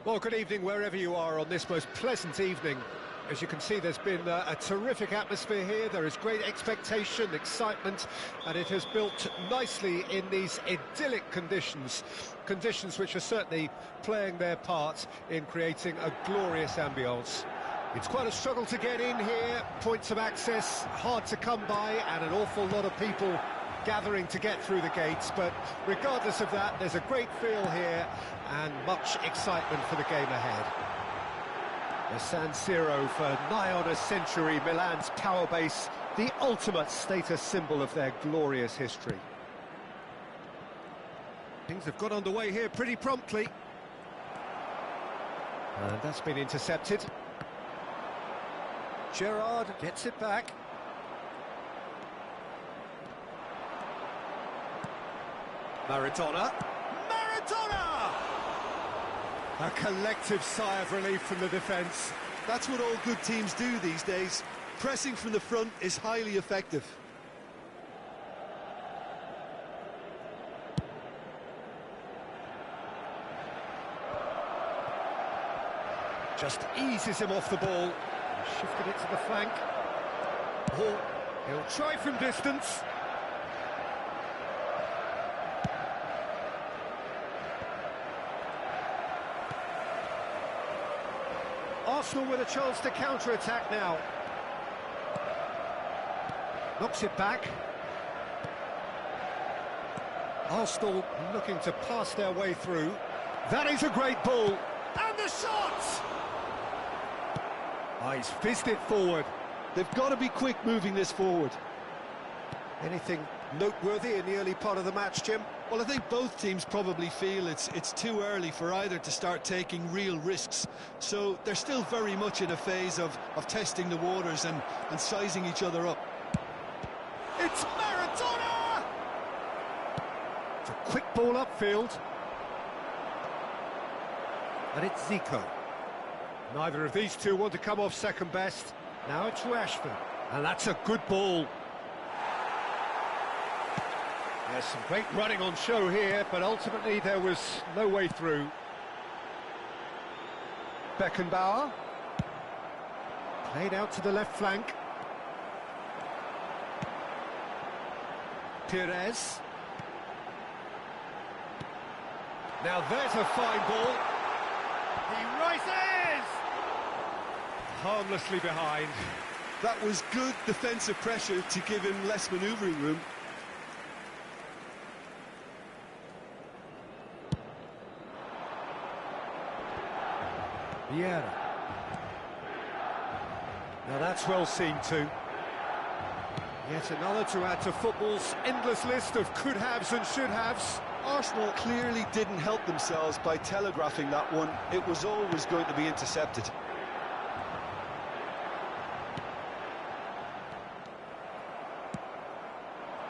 Well, good evening wherever you are on this most pleasant evening. As you can see, there's been a terrific atmosphere here. There is great expectation, excitement, and it has built nicely in these idyllic conditions. Conditions which are certainly playing their part in creating a glorious ambience. It's quite a struggle to get in here, points of access hard to come by, and an awful lot of people gathering to get through the gates, but regardless of that, there's a great feel here and much excitement for the game ahead. The San Siro for nigh on a century, Milan's power base, the ultimate status symbol of their glorious history. Things have got underway here pretty promptly. And that's been intercepted. Gerrard gets it back. Maradona! A collective sigh of relief from the defence. That's what all good teams do these days. Pressing from the front is highly effective. Just eases him off the ball. Shifted it to the flank. Oh, he'll try from distance. Arsenal with a chance to counter-attack now. Knocks it back. Arsenal looking to pass their way through. That is a great ball. And the shot! Oh, he's fizzed it forward. They've got to be quick moving this forward. Anything noteworthy in the early part of the match, Jim? Well, I think both teams probably feel it's too early for either to start taking real risks. So they're still very much in a phase of testing the waters and sizing each other up. It's Maradona! It's a quick ball upfield. And it's Zico. Neither of these two want to come off second best. Now it's Rashford. And that's a good ball. There's some great running on show here, but ultimately there was no way through. Beckenbauer. Played out to the left flank. Pires. Now there's a fine ball. He rises! Harmlessly behind. That was good defensive pressure to give him less manoeuvring room. Vieira. Now that's well seen too. Yet another to add to football's endless list of could-haves and should-haves. Arsenal clearly didn't help themselves by telegraphing that one. It was always going to be intercepted.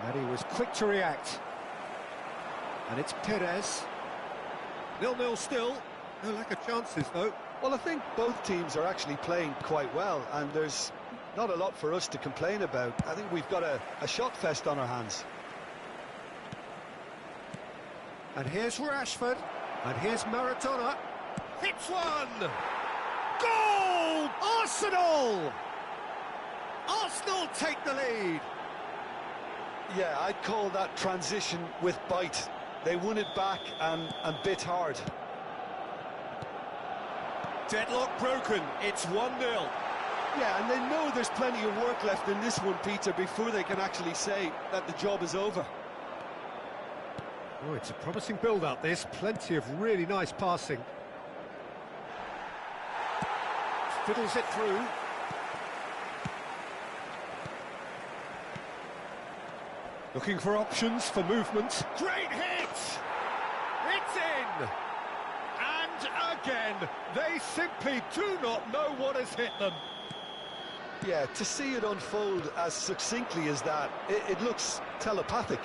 And he was quick to react. And it's Pires. 0-0 still. No lack of chances, though. Well, I think both teams are actually playing quite well, and there's not a lot for us to complain about. I think we've got a shot fest on our hands. And here's Rashford. And here's Maradona. Hits one! Goal! Arsenal! Arsenal take the lead. Yeah, I'd call that transition with bite. They won it back and bit hard. Deadlock broken, it's 1-0. Yeah, and they know there's plenty of work left in this one, Peter, before they can actually say that the job is over. Oh, it's a promising build-up, this. Plenty of really nice passing. Fiddles it through. Looking for options for movement. Great hit! It's in! And again, they simply do not know what has hit them. Yeah, to see it unfold as succinctly as that, it looks telepathic.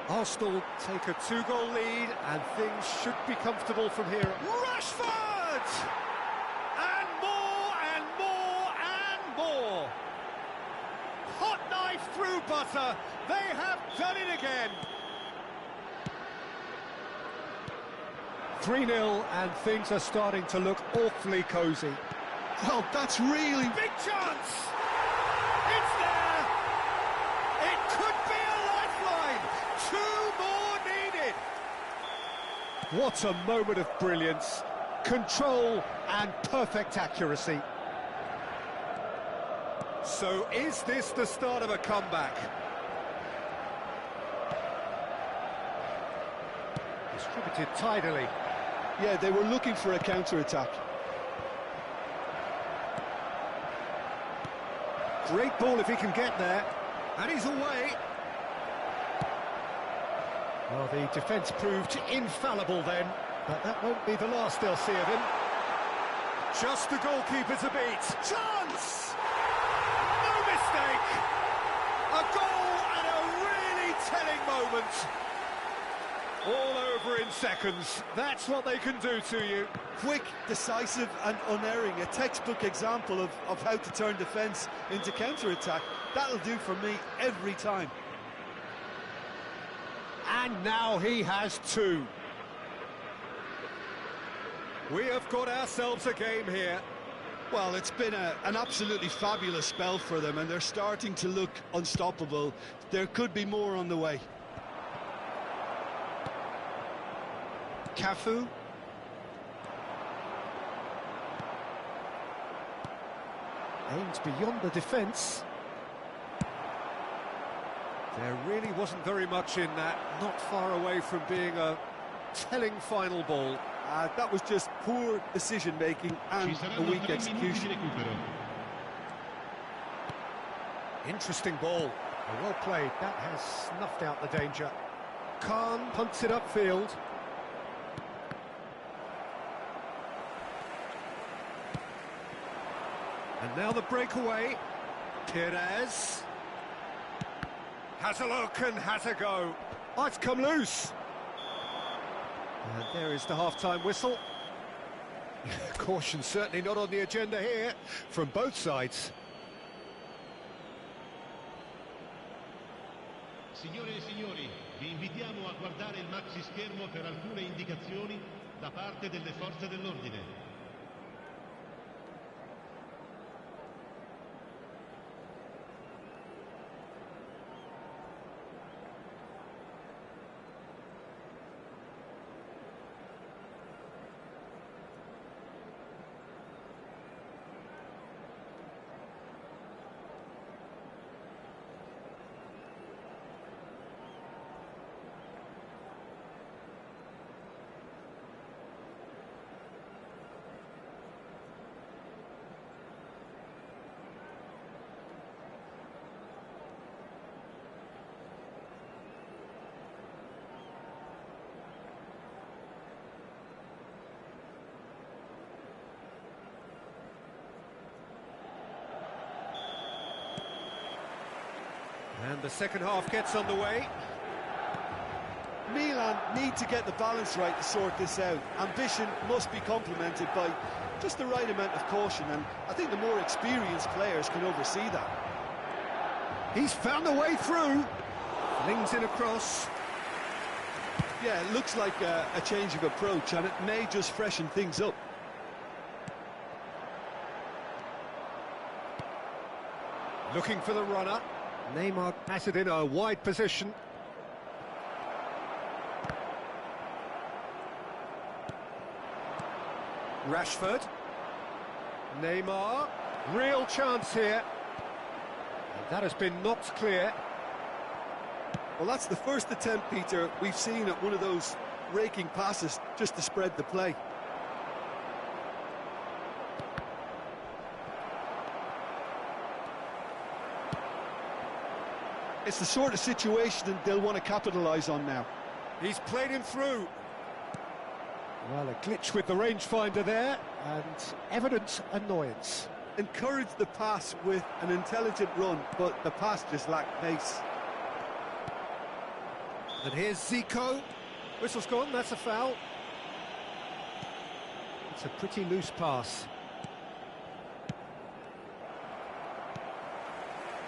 Arsenal take a 2-goal lead, and things should be comfortable from here. Rashford! And more, and more, and more! Hot knife through butter, they have done it again! 3-0, and things are starting to look awfully cosy. Well, that's really... Big chance! It's there! It could be a lifeline! 2 more needed! What a moment of brilliance. Control and perfect accuracy. So is this the start of a comeback? Distributed tidily. Yeah, they were looking for a counter-attack. Great ball if he can get there. And he's away. Well, the defence proved infallible then, but that won't be the last they'll see of him. Just the goalkeeper to beat. Chance! No mistake! A goal and a really telling moment. All over in seconds. That's what they can do to you. Quick, decisive and unerring. A textbook example of how to turn defence into counter-attack. That'll do for me every time. And now he has 2. We have got ourselves a game here. Well, it's been an absolutely fabulous spell for them, and they're starting to look unstoppable. There could be more on the way. Cafu. Aims beyond the defence. There really wasn't very much in that, not far away from being a telling final ball. That was just poor decision-making and a weak execution. Interesting ball. Well played. That has snuffed out the danger. Khan punts it upfield. And now the breakaway. Perez has a look and has a go. Oh, it's come loose. And there is the half-time whistle. Caution certainly not on the agenda here from both sides. Signore e signori, vi invitiamo a guardare il maxi schermo per alcune indicazioni da parte delle forze dell'ordine. And the second half gets underway. Milan need to get the balance right to sort this out. Ambition must be complemented by just the right amount of caution, and I think the more experienced players can oversee that. He's found a way through. Flings it across. Yeah, it looks like a change of approach, and it may just freshen things up. Looking for the runner. Neymar has it in a wide position. Rashford. Neymar. Real chance here. And that has been knocked clear. Well, that's the first attempt, Peter, we've seen at one of those raking passes just to spread the play. It's the sort of situation they'll want to capitalise on now. He's played him through. Well, a glitch with the rangefinder there, and evident annoyance. Encouraged the pass with an intelligent run, but the pass just lacked pace. And here's Zico. Whistle's gone, that's a foul. It's a pretty loose pass.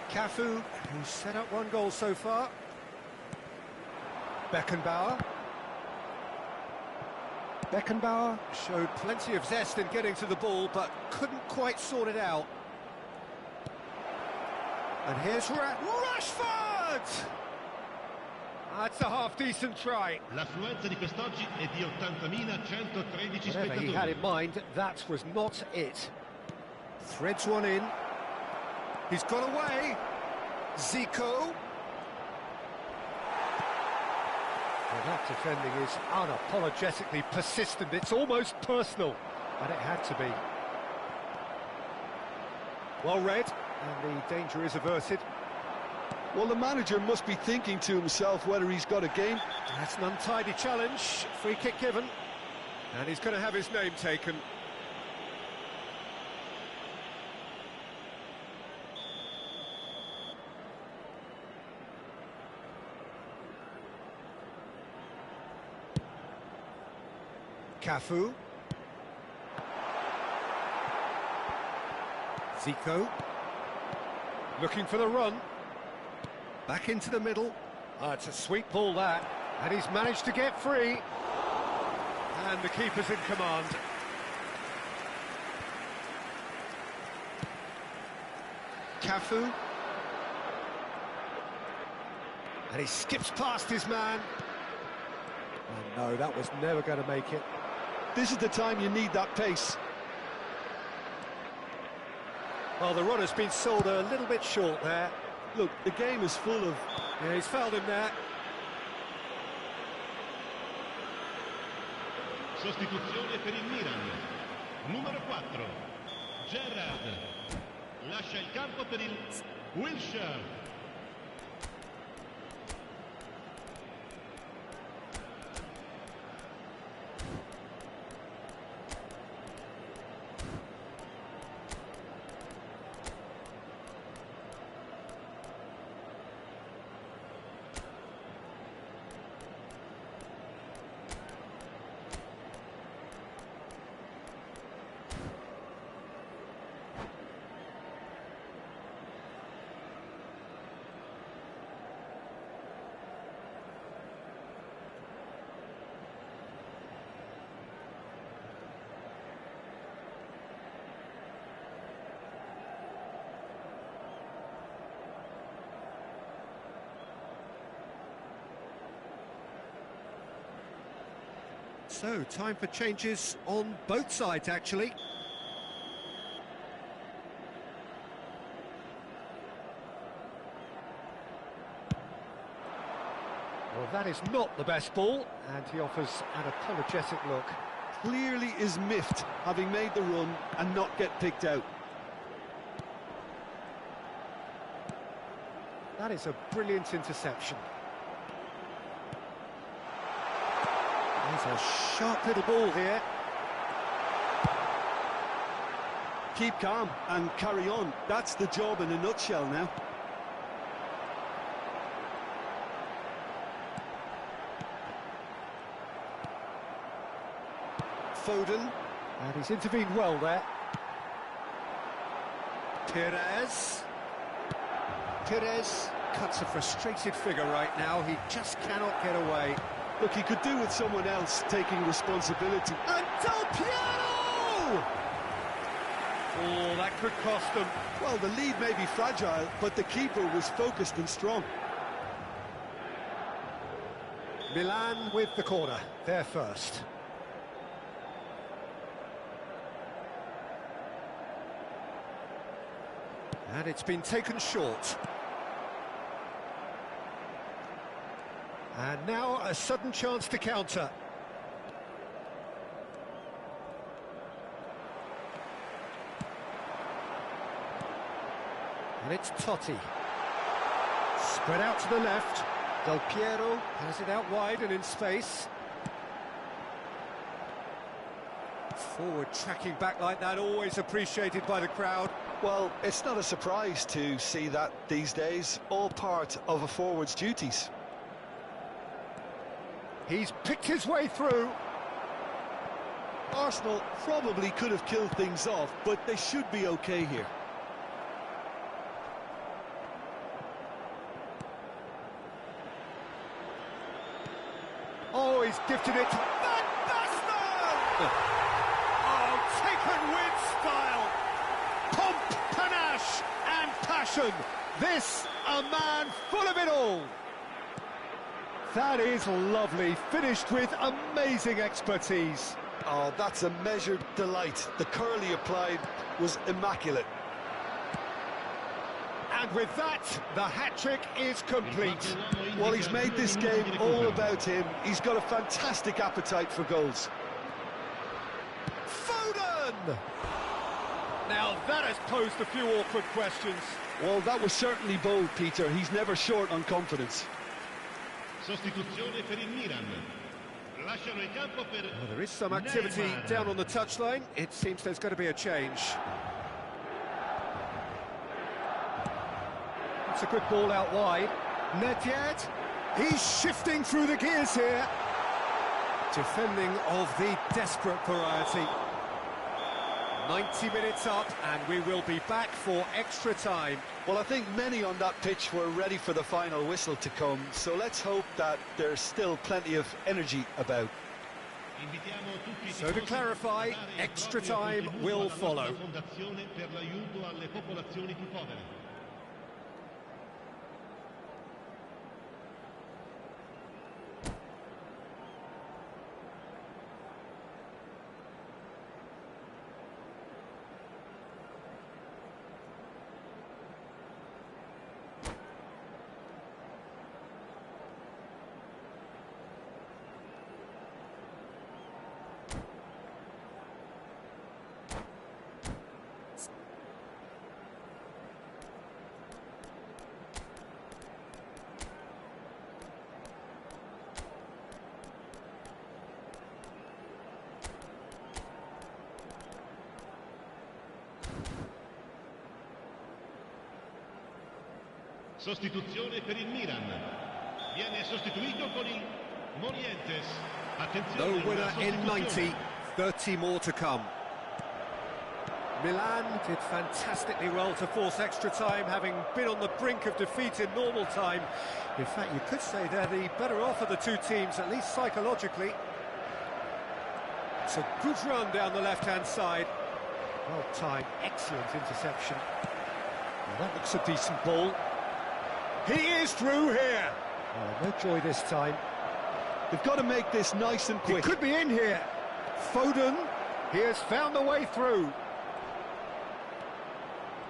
Cafu, who's set up one goal so far. Beckenbauer. Beckenbauer showed plenty of zest in getting to the ball, but couldn't quite sort it out. And here's Rashford! That's a half-decent try. L'affluenza di quest'oggi è di 80.113 Whatever he had in spettatori. mind, that was not it. Threads one in. He's got away. Zico. Well, that defending is unapologetically persistent. It's almost personal, and it had to be. Well read, and the danger is averted. Well, the manager must be thinking to himself whether he's got a game. That's an untidy challenge. Free kick given. And he's going to have his name taken. Cafu. Zico. Looking for the run. Back into the middle. Oh, it's a sweet ball, that. And he's managed to get free. And the keeper's in command. Cafu. And he skips past his man. Oh no, that was never going to make it. This is the time you need that pace. Well, the run has been sold a little bit short there. Look, the game is full of... Yeah, he's fouled him there. Sostituzione per il Milan. Numero 4. Gerrard. Lascia il campo per il Wilshere. So, time for changes on both sides, actually. Well, that is not the best ball, and he offers an apologetic look. Clearly is miffed, having made the run and not get picked out. That is a brilliant interception. There's a sharp little ball here. Keep calm and carry on. That's the job in a nutshell now. Foden, and he's intervened well there. Perez cuts a frustrated figure right now. He just cannot get away. Look, he could do with someone else taking responsibility. And Del Piero! Oh, that could cost them. Well, the lead may be fragile, but the keeper was focused and strong. Milan with the corner, they're first. And it's been taken short. And now a sudden chance to counter. And it's Totti. Spread out to the left. Del Piero has it out wide and in space. Forward tracking back like that, always appreciated by the crowd. Well, it's not a surprise to see that these days, all part of a forward's duties. He's picked his way through. Arsenal probably could have killed things off, but they should be okay here. Oh, he's gifted it. Van Basten! Oh, taken with style. Pomp, panache and passion. This, a man full of it all. That is lovely, finished with amazing expertise. Oh, that's a measured delight. The curl he applied was immaculate. And with that, the hat-trick is complete. Well, he's made this game all about him. He's got a fantastic appetite for goals. Foden! Now that has posed a few awkward questions. Well, that was certainly bold, Peter. He's never short on confidence. Sostituzione per il Milan. Lasciano il campo per Well, there is some activity Neymar. down on the touchline. It seems there's going to be a change. It's a good ball out wide. Not yet. He's shifting through the gears here. Defending of the desperate variety. 90 minutes up, and we will be back for extra time. Well, I think many on that pitch were ready for the final whistle to come, so let's hope that there's still plenty of energy about. So to clarify, extra time will follow. Sostituzione per il Milan. Viene sostituito con il Morientes. No winner in 90, 30 more to come. Milan did fantastically well to force extra time, having been on the brink of defeat in normal time. In fact, you could say they're the better off of the two teams, at least psychologically. It's a good run down the left-hand side. Well timed, excellent interception. Well, that looks a decent ball. He is through here. Oh, no joy this time. They've got to make this nice and quick. He could be in here. Foden, he has found a way through.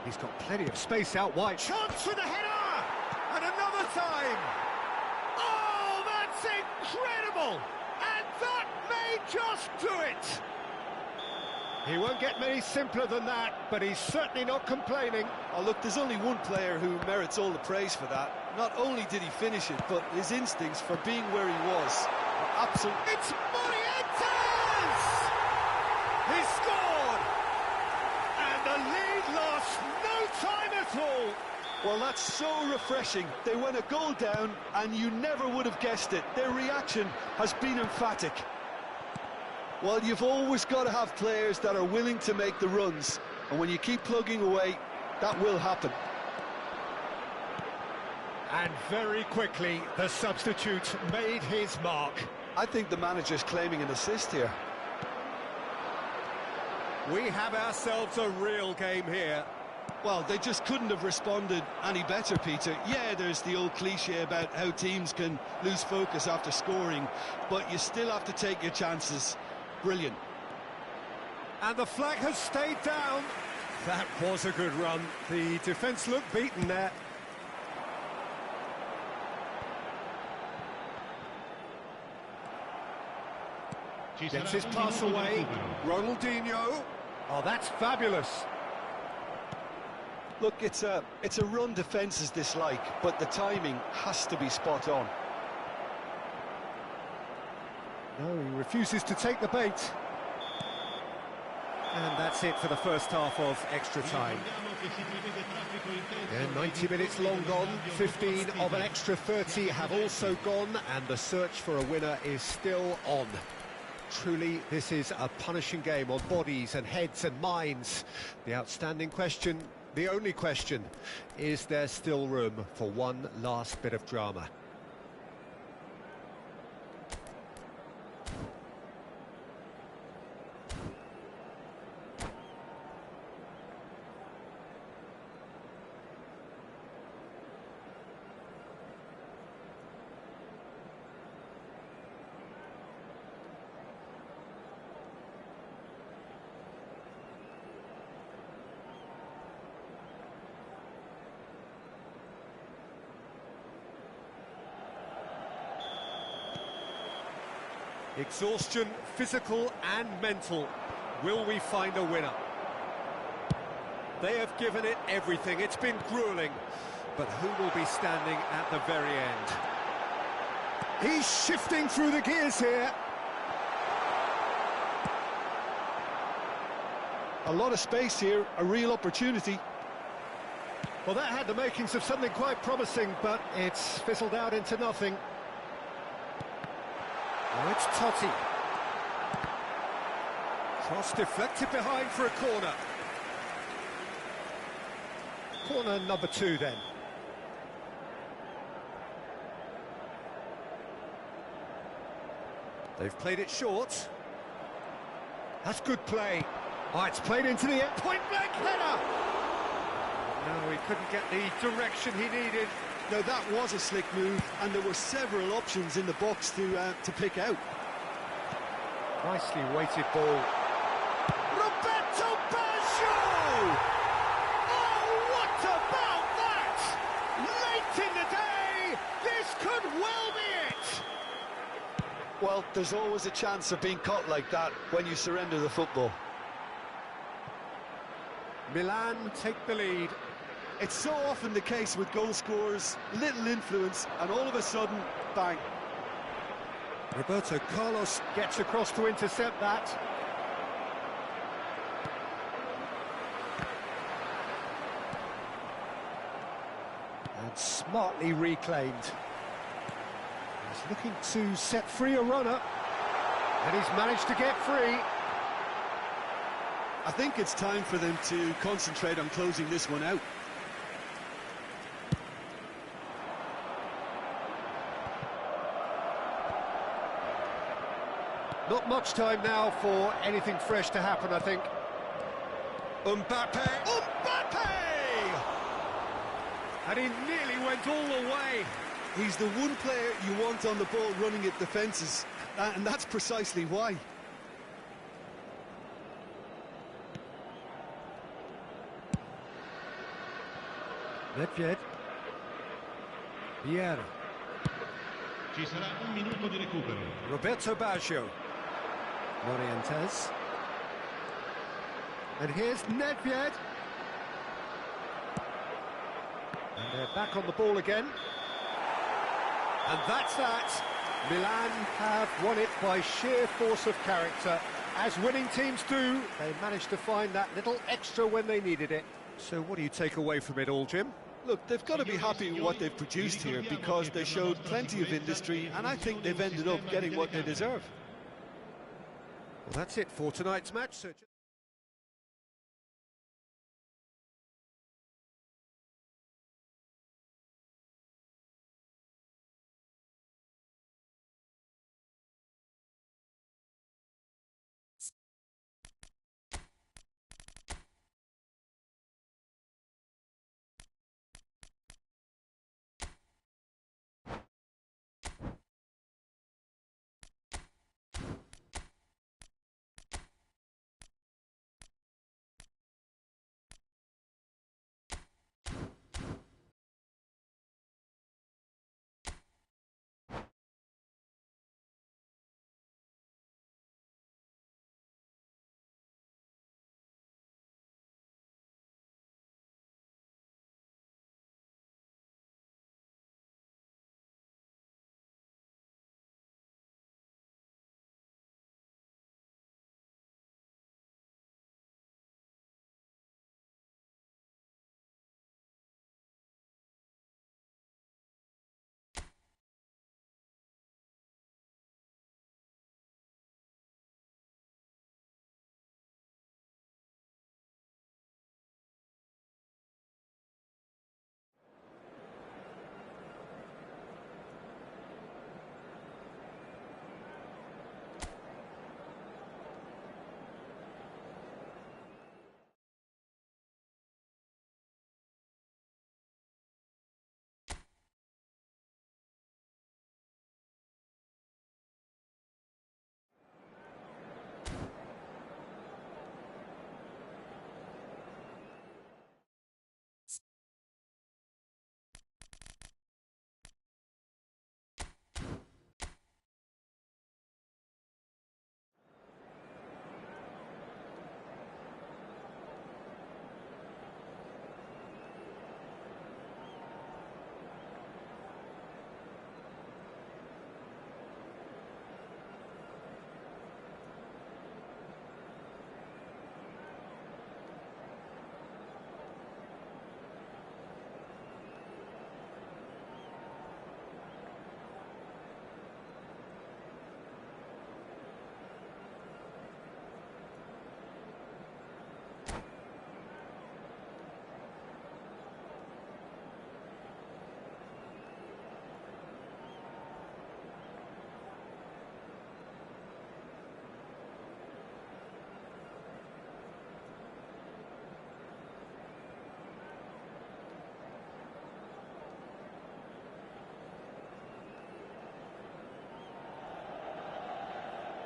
He's got plenty of space out wide. Chance for the header! And another time! Oh, that's incredible! And that may just do it! He won't get many simpler than that, but he's certainly not complaining. Oh, look, there's only one player who merits all the praise for that. Not only did he finish it, but his instincts for being where he was are absolute. It's MYEfootball! He scored! And the lead lost no time at all. Well, that's so refreshing. They went a goal down, and you never would have guessed it. Their reaction has been emphatic. Well, you've always got to have players that are willing to make the runs, and when you keep plugging away, that will happen. And very quickly, the substitute made his mark. I think the manager's claiming an assist here. We have ourselves a real game here. Well, they just couldn't have responded any better, Peter. Yeah, there's the old cliche about how teams can lose focus after scoring, but you still have to take your chances. Brilliant. And the flag has stayed down. That was a good run. The defence looked beaten there. Gets his pass away. Ronaldinho. Oh, that's fabulous. Look, it's a run defences dislike, but the timing has to be spot on. No, he refuses to take the bait. And that's it for the first half of extra time. Yeah, 90 minutes long gone, 15 of an extra 30 have also gone, and the search for a winner is still on. Truly, this is a punishing game on bodies and heads and minds. The outstanding question, the only question, is there still room for one last bit of drama? Exhaustion, physical and mental. Will we find a winner? They have given it everything. It's been grueling. But who will be standing at the very end? He's shifting through the gears here. A lot of space here, a real opportunity. Well, that had the makings of something quite promising, but it's fizzled out into nothing. Now it's Totti. Cross deflected behind for a corner. Corner number 2 then. They've played it short. That's good play. Oh, it's played into the point-blank header. No, he couldn't get the direction he needed. Now that was a slick move, and there were several options in the box to pick out. Nicely weighted ball. Roberto Baggio! Oh, what about that? Late in the day, this could well be it. Well, there's always a chance of being caught like that when you surrender the football. Milan take the lead. It's so often the case with goal scorers, little influence, and all of a sudden, bang. Roberto Carlos gets across to intercept that. And smartly reclaimed. He's looking to set free a runner. And he's managed to get free. I think it's time for them to concentrate on closing this one out. Not much time now for anything fresh to happen, I think. Mbappe! Mbappe! And he nearly went all the way. He's the one player you want on the ball running at defences, and that's precisely why. Nedved. Vieira. Ci sarà un minuto di recupero. Roberto Baggio. Morientes. And here's Nedved. And they're back on the ball again. And that's that. Milan have won it by sheer force of character. As winning teams do, they managed to find that little extra when they needed it. So what do you take away from it all, Jim? Look, they've got to be happy with what they've produced here because they showed plenty of industry, and I think they've ended up getting what they deserve. Well, that's it for tonight's match.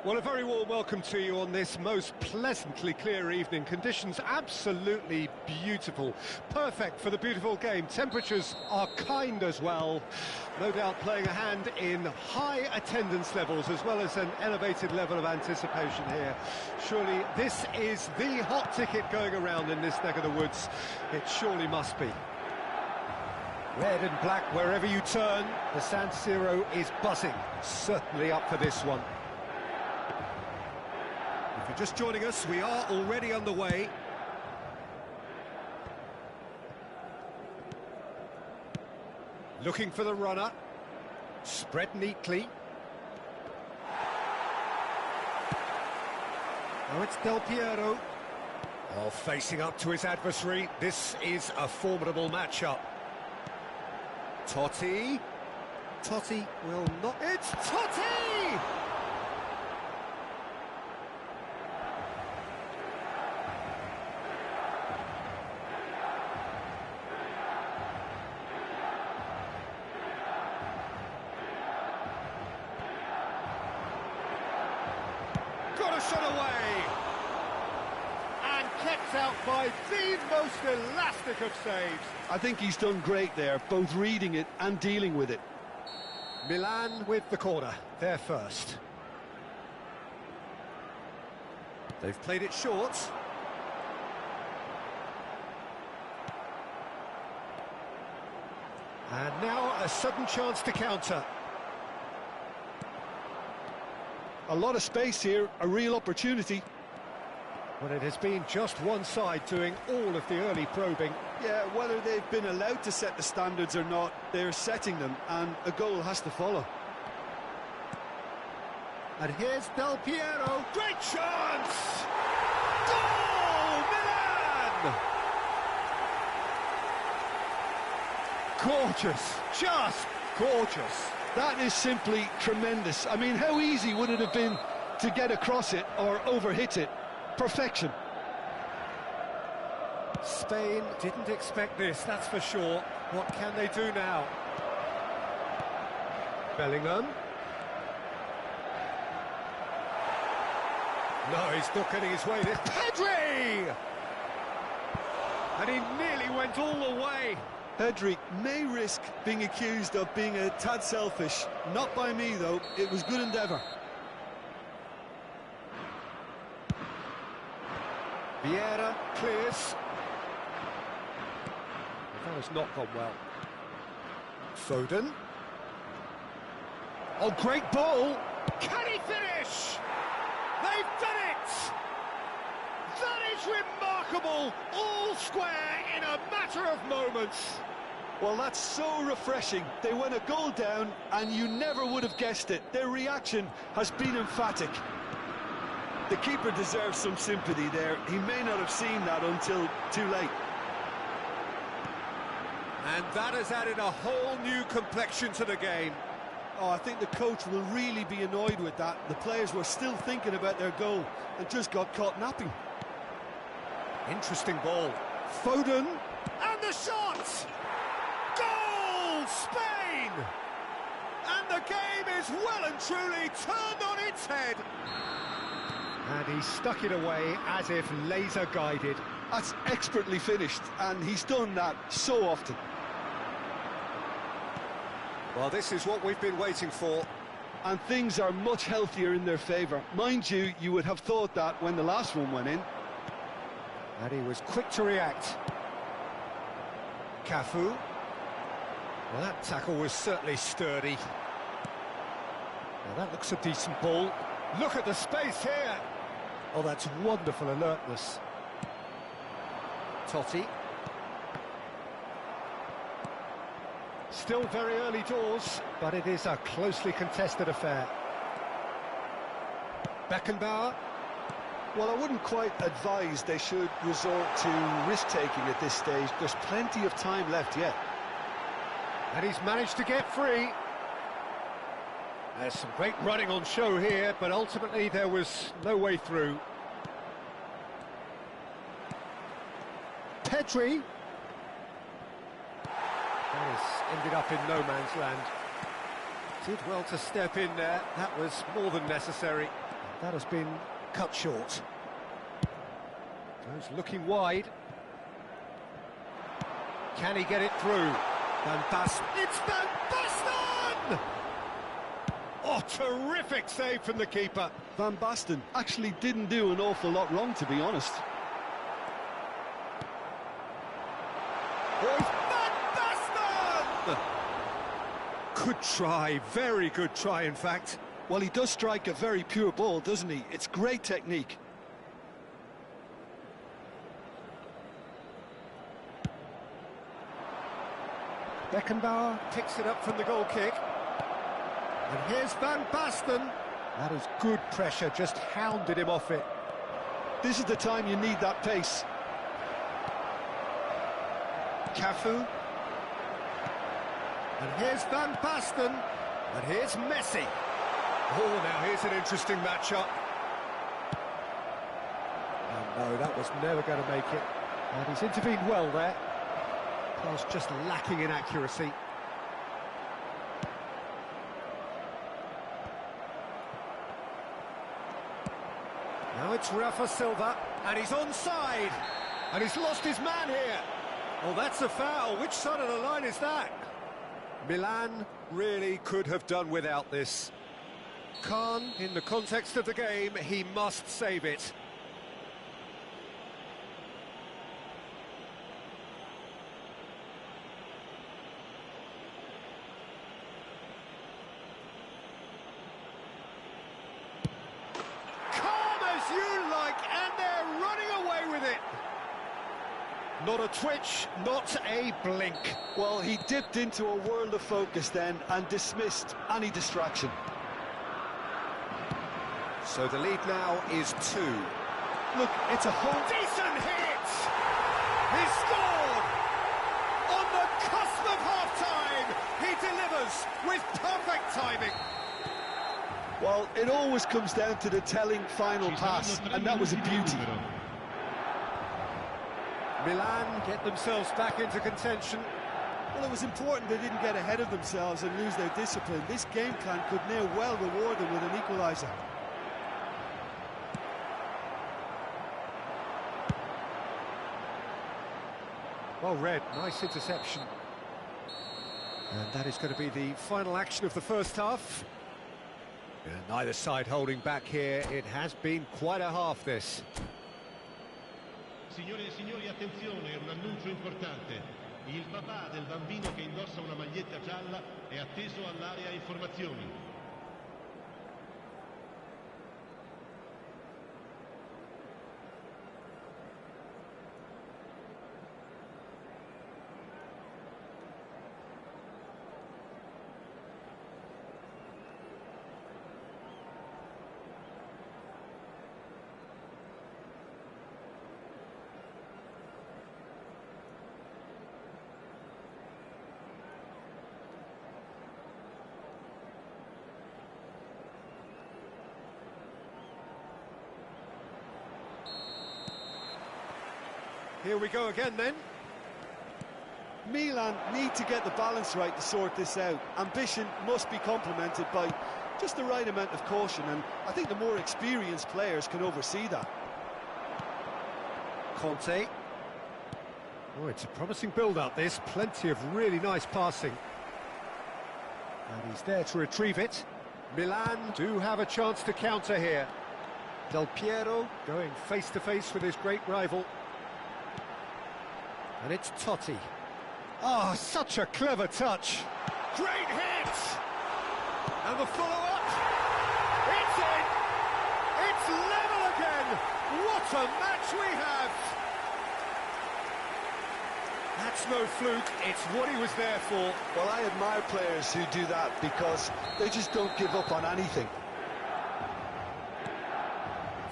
Well, a very warm welcome to you on this most pleasantly clear evening. Conditions absolutely beautiful. Perfect for the beautiful game. Temperatures are kind as well. No doubt playing a hand in high attendance levels as well as an elevated level of anticipation here. Surely this is the hot ticket going around in this neck of the woods. It surely must be. Red and black wherever you turn. The San Siro is buzzing. Certainly up for this one. If you're just joining us, we are already underway. Looking for the runner. Spread neatly. Oh, it's Del Piero. Oh, facing up to his adversary. This is a formidable matchup. Totti. Totti will not... It's Totti! Got a shot away! And kept out by the most elastic of saves. I think he's done great there, both reading it and dealing with it. Milan with the corner, they're first. They've played it short. And now a sudden chance to counter. A lot of space here, a real opportunity. Well, it has been just one side doing all of the early probing. Yeah, whether they've been allowed to set the standards or not, they're setting them, and a goal has to follow. And here's Del Piero. Great chance! Goal! Milan! Gorgeous, just gorgeous. That is simply tremendous. I mean, how easy would it have been to get across it or overhit it? Perfection. Spain didn't expect this, that's for sure. What can they do now? Bellingham. No, he's not getting his way. There's Pedri! And he nearly went all the way. Pedri may risk being accused of being a tad selfish. Not by me, though. It was good endeavour. Vieira clears. That has not gone well. Foden. Oh, great ball! Can he finish? They've done it! That is remarkable! All square in a matter of moments. Well, that's so refreshing. They went a goal down, and you never would have guessed it. Their reaction has been emphatic. The keeper deserves some sympathy there. He may not have seen that until too late. And that has added a whole new complexion to the game. Oh, I think the coach will really be annoyed with that. The players were still thinking about their goal and just got caught napping. Interesting ball. Foden. And the shot! Goal! Spain! And the game is well and truly turned on its head. And he stuck it away as if laser guided. That's expertly finished, and he's done that so often. Well, this is what we've been waiting for. And things are much healthier in their favour. Mind you, you would have thought that when the last one went in. And he was quick to react. Cafu. Well, that tackle was certainly sturdy. Now that looks a decent ball. Look at the space here. Oh, that's wonderful alertness. Totti. Still very early doors, but it is a closely contested affair. Beckenbauer. Well, I wouldn't quite advise they should resort to risk-taking at this stage. There's plenty of time left yet. And he's managed to get free. There's some great running on show here, but ultimately there was no way through. Pedri. That has ended up in no man's land. Did well to step in there. That was more than necessary. That has been cut short. Goes looking wide. Can he get it through? Van Basten. It's Van Basten! Oh, terrific save from the keeper. Van Basten actually didn't do an awful lot wrong, to be honest. Oh, Van Basten! Good try, very good try, in fact. Well, he does strike a very pure ball, doesn't he? It's great technique. Beckenbauer picks it up from the goal kick. And here's Van Basten. That is good pressure, just hounded him off it. This is the time you need that pace. Cafu. And here's Van Basten. And here's Messi. Oh, now here's an interesting matchup. Oh, no, that was never going to make it. And he's intervened well there. Pass just lacking in accuracy. Now it's Rafa Silva, and he's onside. And he's lost his man here. Oh, that's a foul. Which side of the line is that? Milan really could have done without this. Khan, in the context of the game, he must save it. Calm as you like, and they're running away with it. Not a twitch, not a blink. Well, he dipped into a world of focus then and dismissed any distraction. So the lead now is 2. Look, it's a whole... Decent hit! He scored! On the cusp of half-time, he delivers with perfect timing. Well, it always comes down to the telling final pass, and that was a beauty. Milan get themselves back into contention. Well, it was important they didn't get ahead of themselves and lose their discipline. This game plan could now well reward them with an equaliser. Well read, nice interception. And that is going to be the final action of the first half. And neither side holding back here. It has been quite a half, this. Signore e signori, attenzione, un annuncio importante. Il papà del bambino che indossa una maglietta gialla è atteso all'area informazioni. Here we go again then. Milan need to get the balance right to sort this out. Ambition must be complemented by just the right amount of caution, and I think the more experienced players can oversee that. Conte. Oh, it's a promising build-up, this. Plenty of really nice passing. And he's there to retrieve it. Milan do have a chance to counter here. Del Piero going face-to-face with his great rival. And it's Totti. Oh, such a clever touch. Great hit! And the follow-up. It's in! It's level again! What a match we have! That's no fluke, it's what he was there for. Well, I admire players who do that because they just don't give up on anything.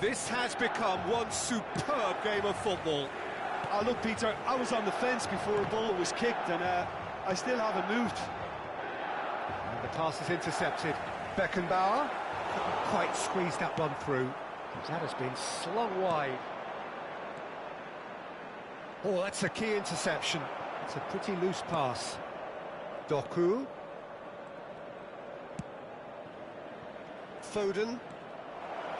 This has become one superb game of football. Oh, look, Peter, I was on the fence before a ball was kicked, and I still haven't moved. And the pass is intercepted. Beckenbauer couldn't quite squeeze that one through. That has been slung wide. Oh, that's a key interception. It's a pretty loose pass. Doku. Foden.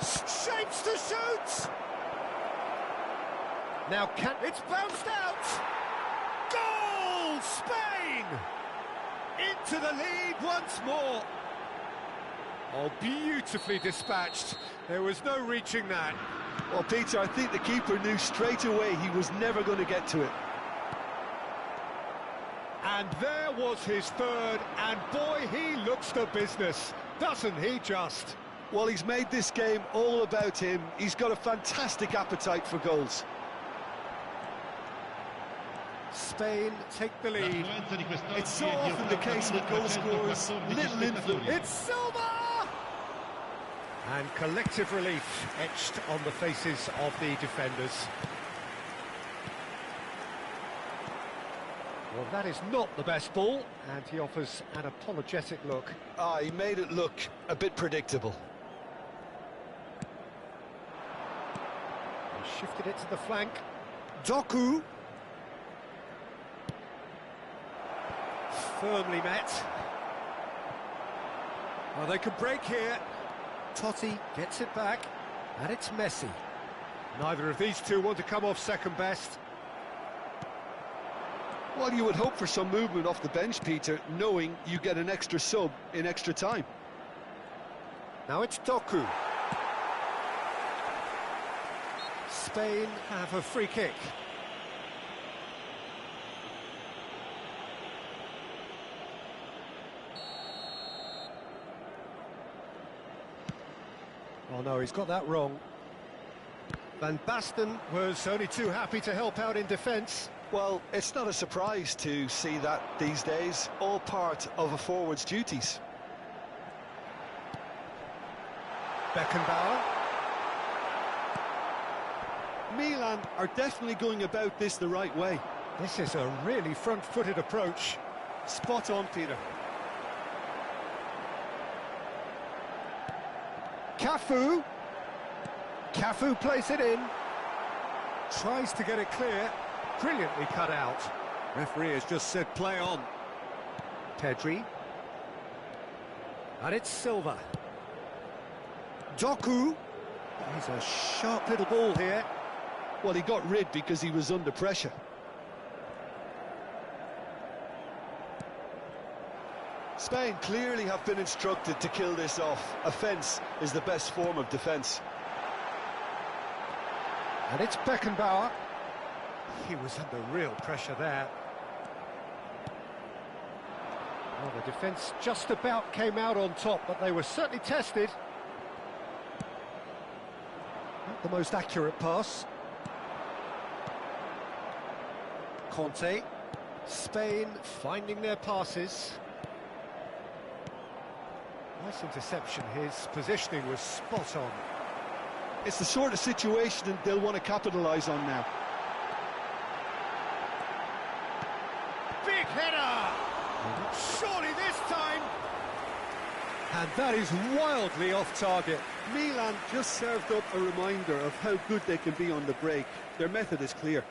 Shapes to shoot! Now it's bounced out! Goal! Spain! Into the lead once more. Oh, beautifully dispatched. There was no reaching that. Well, Peter, I think the keeper knew straight away he was never going to get to it. And there was his third, and boy, he looks the business, doesn't he just? Well, he's made this game all about him. He's got a fantastic appetite for goals. Spain take the lead. It's so often the case with goal scorers, little influence. It's Silva! And collective relief etched on the faces of the defenders. Well, that is not the best ball, and he offers an apologetic look. He made it look a bit predictable. He shifted it to the flank. Doku. Firmly met. Well, they could break here. Totti gets it back, and it's Messi. Neither of these two want to come off second best. Well, you would hope for some movement off the bench, Peter, knowing you get an extra sub in extra time. Now it's Doku. Spain have a free kick. Oh no, he's got that wrong. Van Basten was only too happy to help out in defence. Well, it's not a surprise to see that these days, all part of a forward's duties. Beckenbauer. Milan are definitely going about this the right way. This is a really front-footed approach. Spot on, Peter. Cafu. Cafu plays it in. Tries to get it clear. Brilliantly cut out. Referee has just said play on. Pedri. And it's Silva. Doku. He's a sharp little ball here. Well, he got rid because he was under pressure. Spain clearly have been instructed to kill this off. Offence is the best form of defence. And it's Beckenbauer. He was under real pressure there. Well, the defence just about came out on top, but they were certainly tested. Not the most accurate pass. Conte. Spain finding their passes. Nice interception. His positioning was spot on. It's the sort of situation they'll want to capitalise on now. Big header! Surely this time! And that is wildly off target. Milan just served up a reminder of how good they can be on the break. Their method is clear.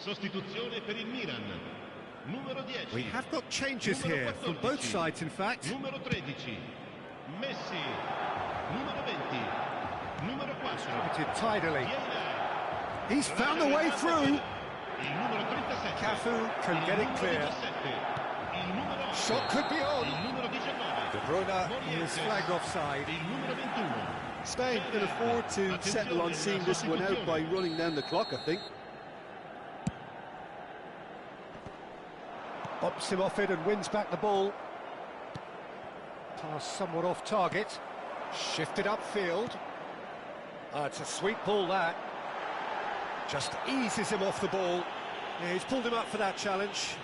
Sostituzione per il Milan. Numero 10. We have got changes here from both sides, in fact. Numero 13. Messi, numero 20, numero 4. Distributed tidily. Vieira. He's found the way through. Il numero 37. Cafu can get it clear. Il numero 8. Shot could be on. Il numero 19. De Bruyne is flagged offside. Il numero 21. Spain can afford to settle on seeing this one out by running down the clock, I think. Bops him off it and wins back the ball. Pass somewhat off target. Shifted upfield. It's a sweet ball, that. Just eases him off the ball. Yeah, he's pulled him up for that challenge.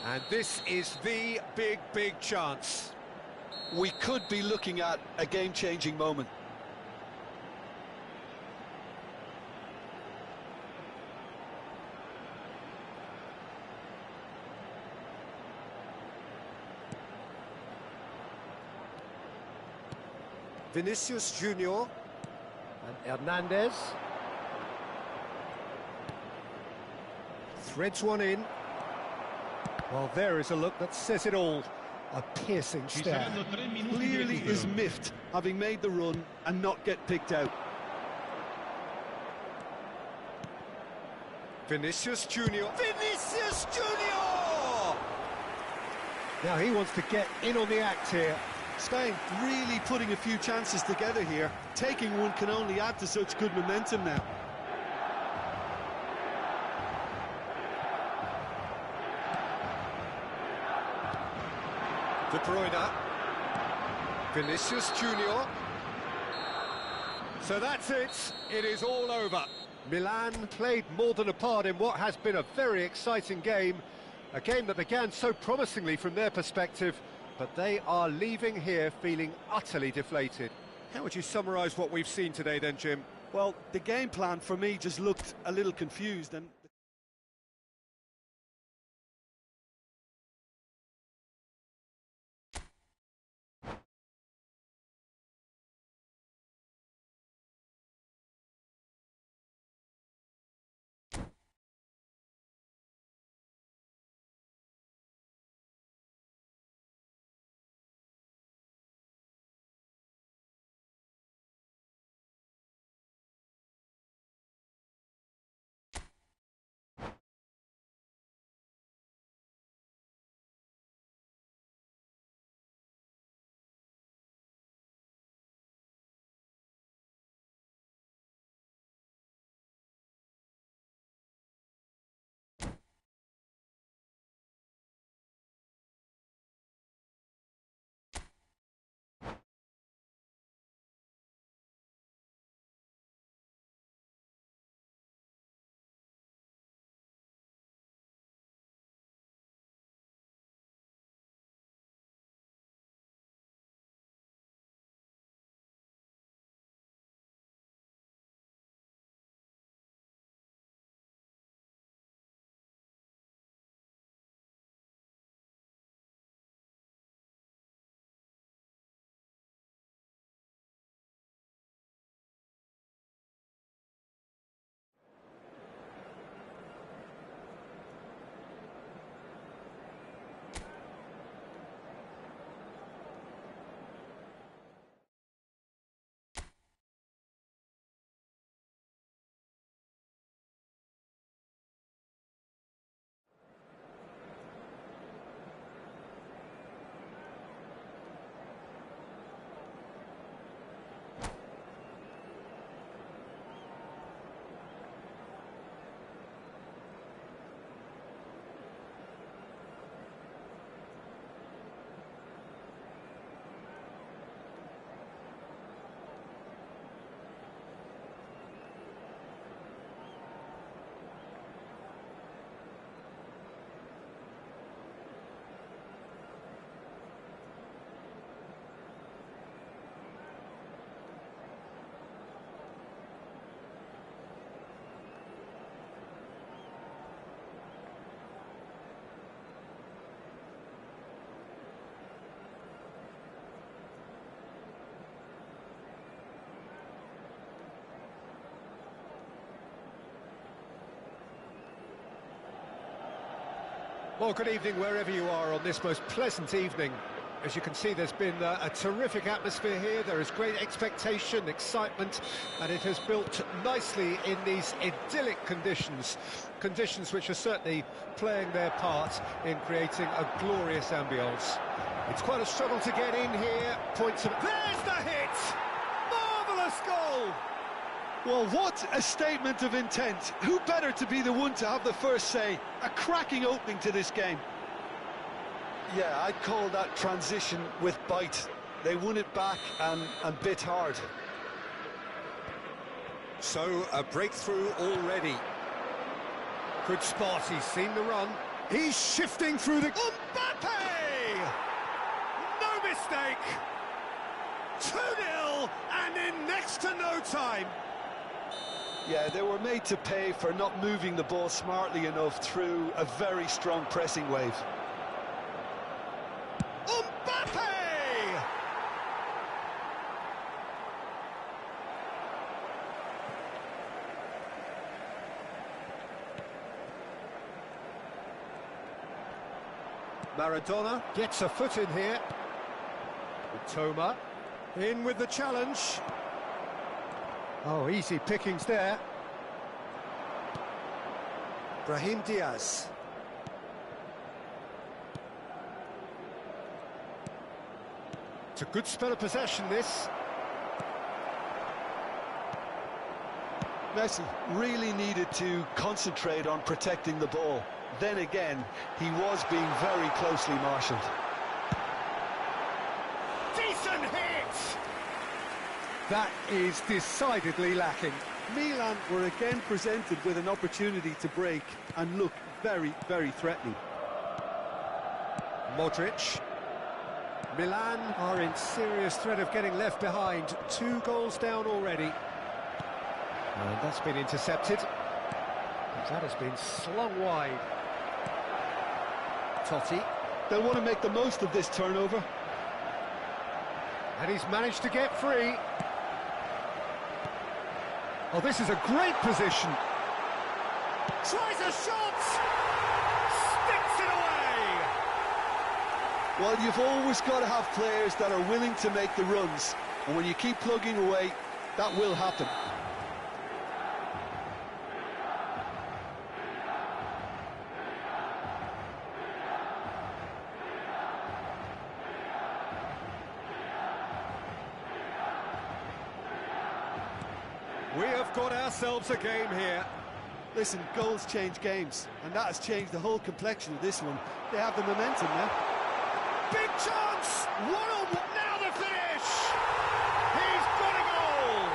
And this is the big chance. We could be looking at a game-changing moment. Vinicius Junior and Hernandez. Threads one in. Well, there is a look that says it all. A piercing Ci stare. saranno 3 minuti di Clearly recupero. is miffed, having made the run and not get picked out. Vinicius Junior. Vinicius Junior! Now he wants to get in on the act here. Spain really putting a few chances together here. Taking one can only add to such good momentum now. De Bruyne. Vinicius Junior. So that's it. It is all over. Milan played more than a part in what has been a very exciting game. A game that began so promisingly from their perspective, but they are leaving here feeling utterly deflated. How would you summarise what we've seen today then, Jim? Well, the game plan for me just looked a little confused, and Well, good evening wherever you are on this most pleasant evening. As you can see, there's been a terrific atmosphere here. There is great expectation, excitement, and it has built nicely in these idyllic conditions. Conditions which are certainly playing their part in creating a glorious ambience. It's quite a struggle to get in here. Points of... There's the hit! Marvellous goal! Well, what a statement of intent. Who better to be the one to have the first say? A cracking opening to this game. Yeah, I'd call that transition with bite. They won it back and bit hard. So, a breakthrough already. Good spot, he's seen the run. He's shifting through the... Mbappe! No mistake! 2-0, and in next to no time. Yeah, they were made to pay for not moving the ball smartly enough through a very strong pressing wave. Mbappe! Maradona gets a foot in here. Toma in with the challenge. Oh, easy pickings there. Brahim Diaz. It's a good spell of possession, this. Messi really needed to concentrate on protecting the ball. Then again, he was being very closely marshalled. Decent hit! That is decidedly lacking. Milan were again presented with an opportunity to break and look very, very threatening. Modric. Milan are in serious threat of getting left behind. 2 goals down already. And that's been intercepted. That has been slung wide. Totti. They'll want to make the most of this turnover. And he's managed to get free. Oh, this is a great position. Tries a shot! Sticks it away! Well, you've always got to have players that are willing to make the runs. And when you keep plugging away, that will happen. We have got ourselves a game here. Listen, goals change games, and that has changed the whole complexion of this one. They have the momentum now. Big chance! Now the finish! He's got a goal!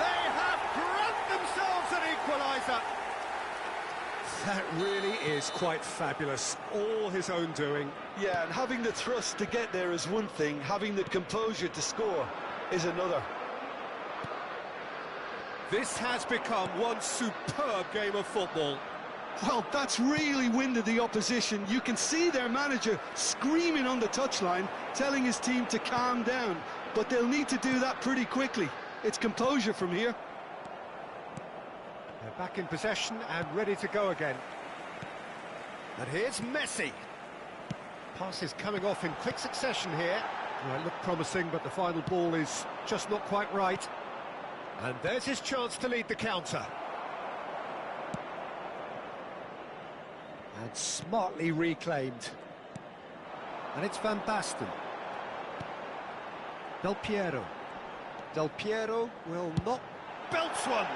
They have grabbed themselves an equaliser. That really is quite fabulous. All his own doing. Yeah, and having the thrust to get there is one thing, having the composure to score is another. This has become one superb game of football. Well, that's really winded the opposition. You can see their manager screaming on the touchline, telling his team to calm down. But they'll need to do that pretty quickly. It's composure from here. They're back in possession and ready to go again. And here's Messi. Passes coming off in quick succession here. Well, it looked promising, but the final ball is just not quite right. And there's his chance to lead the counter. And smartly reclaimed. And it's Van Basten. Del Piero. Del Piero will not... belts one!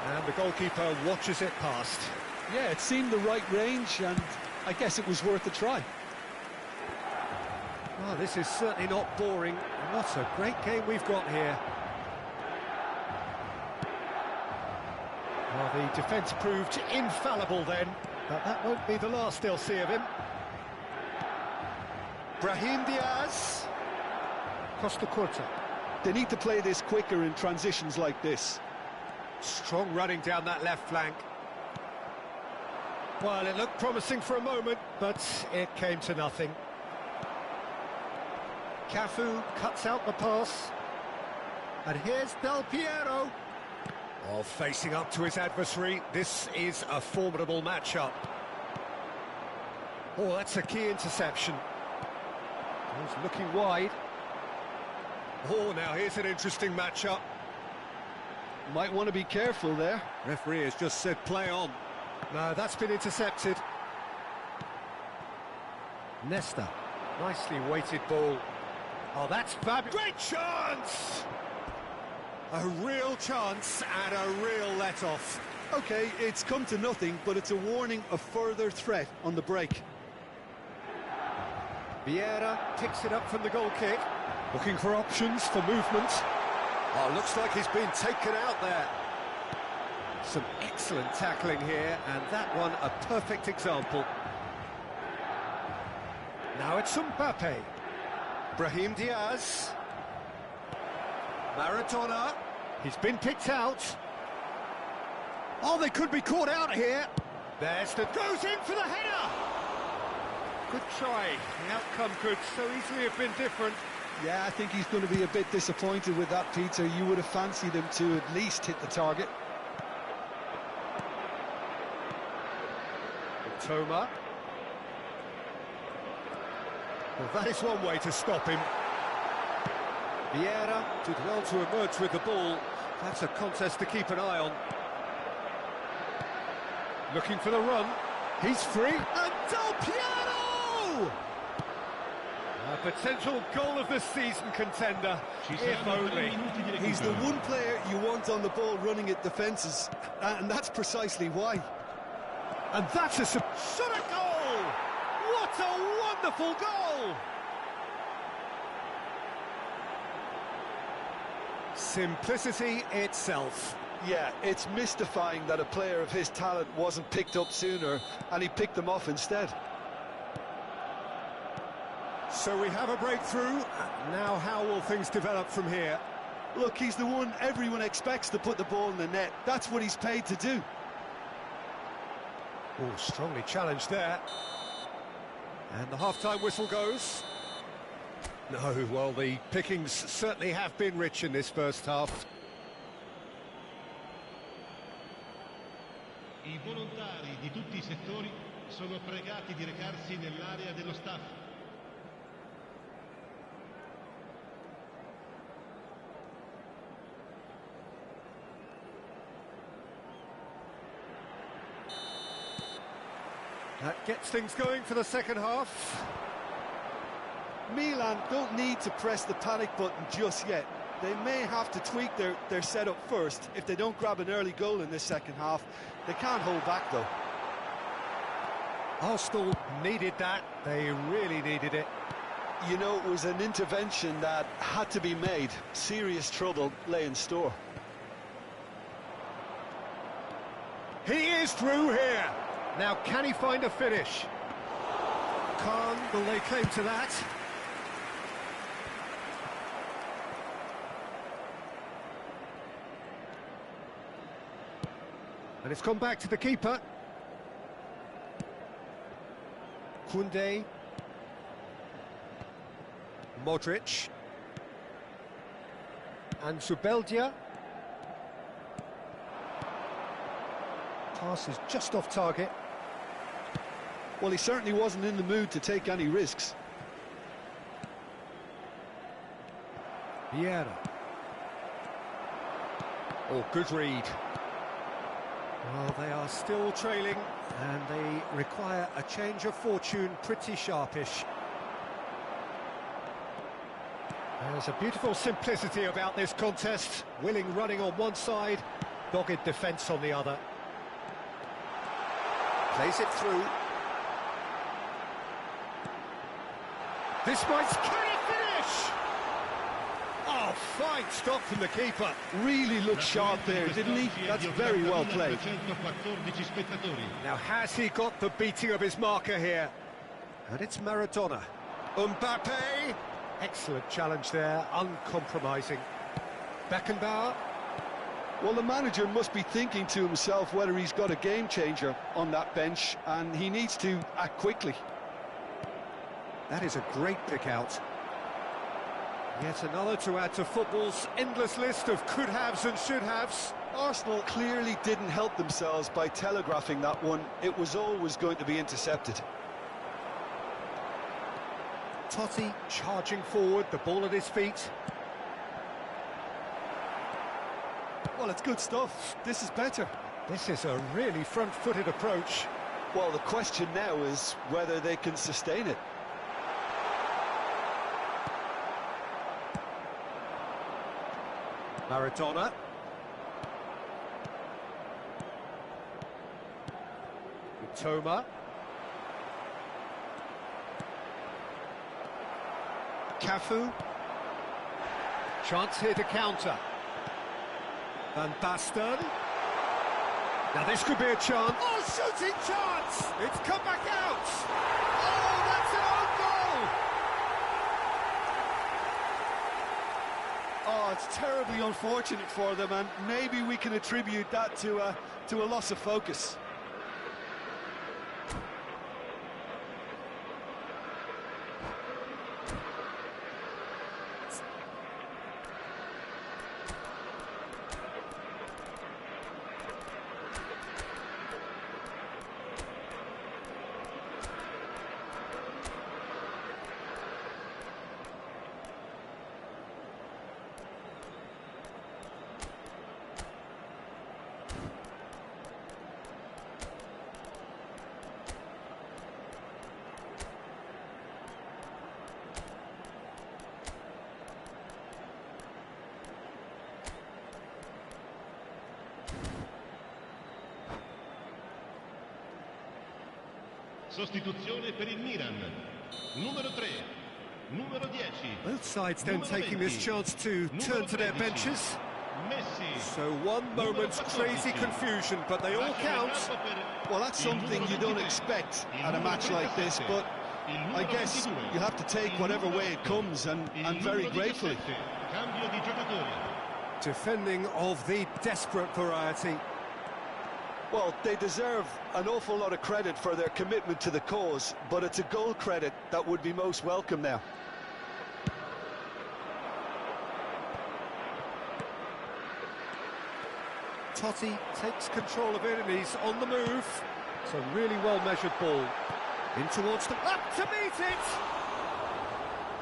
And the goalkeeper watches it past. Yeah, it seemed the right range, and I guess it was worth a try. Oh, this is certainly not boring. What a great game we've got here. Well, the defence proved infallible then, but that won't be the last they'll see of him. Brahim Diaz. Costa Curta. They need to play this quicker in transitions like this. Strong running down that left flank. Well, it looked promising for a moment, but it came to nothing. Cafu cuts out the pass. And here's Del Piero. Oh, facing up to his adversary, this is a formidable matchup. Oh, that's a key interception. He's looking wide. Oh, now here's an interesting matchup. Might want to be careful there. Referee has just said play on. No, that's been intercepted. Nesta, nicely weighted ball. Oh, that's fabulous. Great chance! A real chance and a real let-off. Okay, it's come to nothing, but it's a warning of further threat on the break. Vieira picks it up from the goal kick. Looking for options for movement. Oh, looks like he's been taken out there. Some excellent tackling here, and that one a perfect example. Now it's Mbappe. Brahim Diaz. Maradona. He's been picked out. Oh, they could be caught out here. There's the... goes in for the header! Good try. The outcome could so easily have been different. Yeah, I think he's going to be a bit disappointed with that, Peter. You would have fancied him to at least hit the target. Toma. Well, that is one way to stop him. Vieira did well to emerge with the ball. That's a contest to keep an eye on. Looking for the run. He's free. And Del Piero! A potential goal of the season contender, if only. He's the one player you want on the ball running at defences, and that's precisely why. And that's a shot a goal! What a wonderful goal! Simplicity itself. Yeah, it's mystifying that a player of his talent wasn't picked up sooner, and he picked them off instead. So we have a breakthrough. Now how will things develop from here? Look, he's the one everyone expects to put the ball in the net. That's what he's paid to do. Oh, strongly challenged there. And the half-time whistle goes. No, well, the pickings certainly have been rich in this first half. I volontari di tutti I settori sono pregati di recarsi nell'area dello staff. That gets things going for the second half. Milan don't need to press the panic button just yet. They may have to tweak their setup first. If they don't grab an early goal in this second half, they can't hold back though. Arsenal needed that. They really needed it. You know, it was an intervention that had to be made. Serious trouble lay in store. He is through here. Now, can he find a finish? Can't will lay claim to that. And it's gone back to the keeper. Koundé. Modric. And Zubeldia. Pass is just off target. Well, he certainly wasn't in the mood to take any risks. Vieira. Oh, good read. Well, they are still trailing, and they require a change of fortune pretty sharpish. There's a beautiful simplicity about this contest. Willing running on one side, dogged defence on the other. Plays it through. This might... Can he finish? Oh, fine stop from the keeper. Really looked sharp there, didn't he? That's very well played. Now, has he got the beating of his marker here? And it's Maradona. Mbappe. Excellent challenge there, uncompromising. Beckenbauer. Well, the manager must be thinking to himself whether he's got a game changer on that bench, and he needs to act quickly. That is a great pick out. Yet another to add to football's endless list of could-haves and should-haves. Arsenal clearly didn't help themselves by telegraphing that one. It was always going to be intercepted. Totti charging forward, the ball at his feet. Well, it's good stuff. This is better. This is a really front-footed approach. Well, the question now is whether they can sustain it. Maradona. Toma. Cafu. Chance here to counter. Van Basten. Now this could be a chance. Oh, shooting chance! It's come back out! Oh, that's an own goal! Oh, it's terribly unfortunate for them, and maybe we can attribute that to a loss of focus. Sostituzione per il Milan. Numero 3, numero 10. Both sides then taking this chance to turn to their benches. Messi. So one moment's crazy confusion, but they all count. Well, that's something you don't expect at a match like this, but I guess you have to take whatever way it comes, and very gratefully. Cambio di giocatore. Defending of the desperate variety. Well, they deserve an awful lot of credit for their commitment to the cause, but it's a goal credit that would be most welcome now. Totti takes control of it and he's on the move. It's a really well-measured ball. In towards the... up to meet it!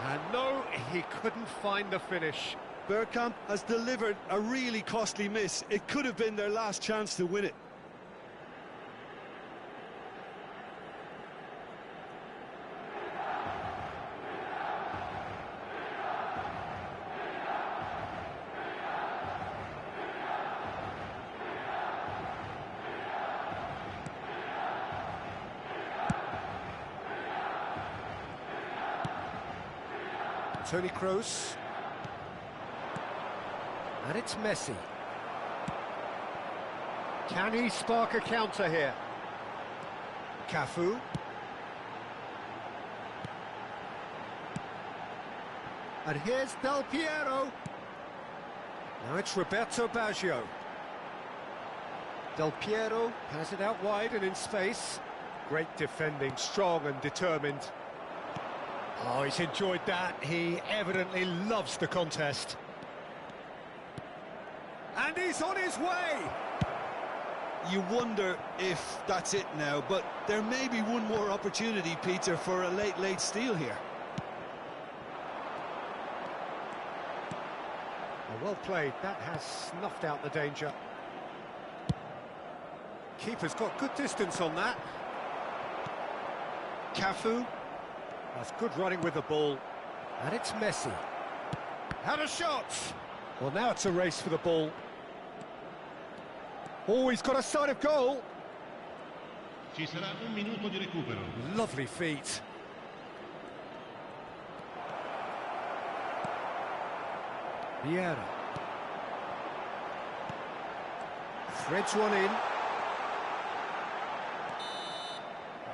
And no, he couldn't find the finish. Bergkamp has delivered a really costly miss. It could have been their last chance to win it. Toni Kroos. And it's Messi. Can he spark a counter here? Cafu. And here's Del Piero. Now it's Roberto Baggio. Del Piero has it out wide and in space. Great defending, strong and determined. Oh, he's enjoyed that. He evidently loves the contest. And he's on his way! You wonder if that's it now, but there may be one more opportunity, Peter, for a late steal here. Oh, well played. That has snuffed out the danger. Keeper's got good distance on that. Cafu. That's good running with the ball. And it's Messi. Had a shot! Well, now it's a race for the ball. Oh, he's got a side of goal. Ci sarà un minuto di recupero. Lovely feet. Vieira. Threads one in.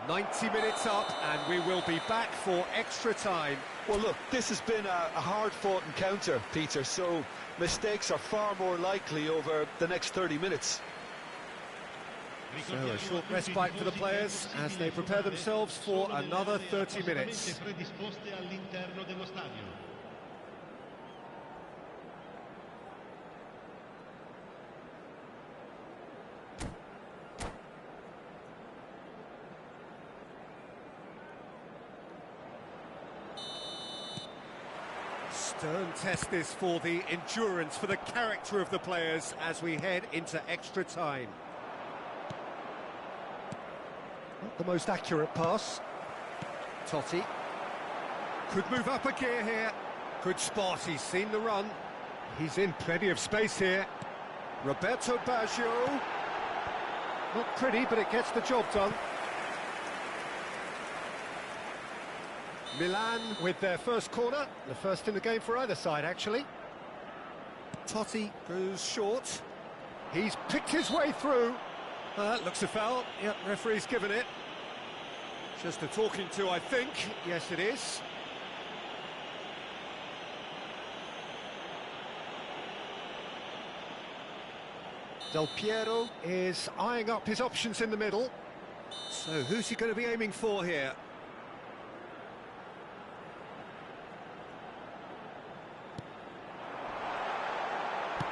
90 minutes up, and we will be back for extra time. Well, look, this has been a hard-fought encounter, Peter, so mistakes are far more likely over the next 30 minutes. So a short respite for the players as they prepare themselves for another 30 minutes. Stern test this for the endurance, for the character of the players as we head into extra time. Not the most accurate pass. Totti could move up a gear here. Good spot, he's seen the run. He's in plenty of space here. Roberto Baggio. Not pretty, but it gets the job done. Milan with their first corner, the first in the game for either side, actually. Totti goes short. He's picked his way through. Looks a foul. Yep, referee's given it. Just a talking to, I think. Yes, it is. Del Piero is eyeing up his options in the middle. So who's he going to be aiming for here?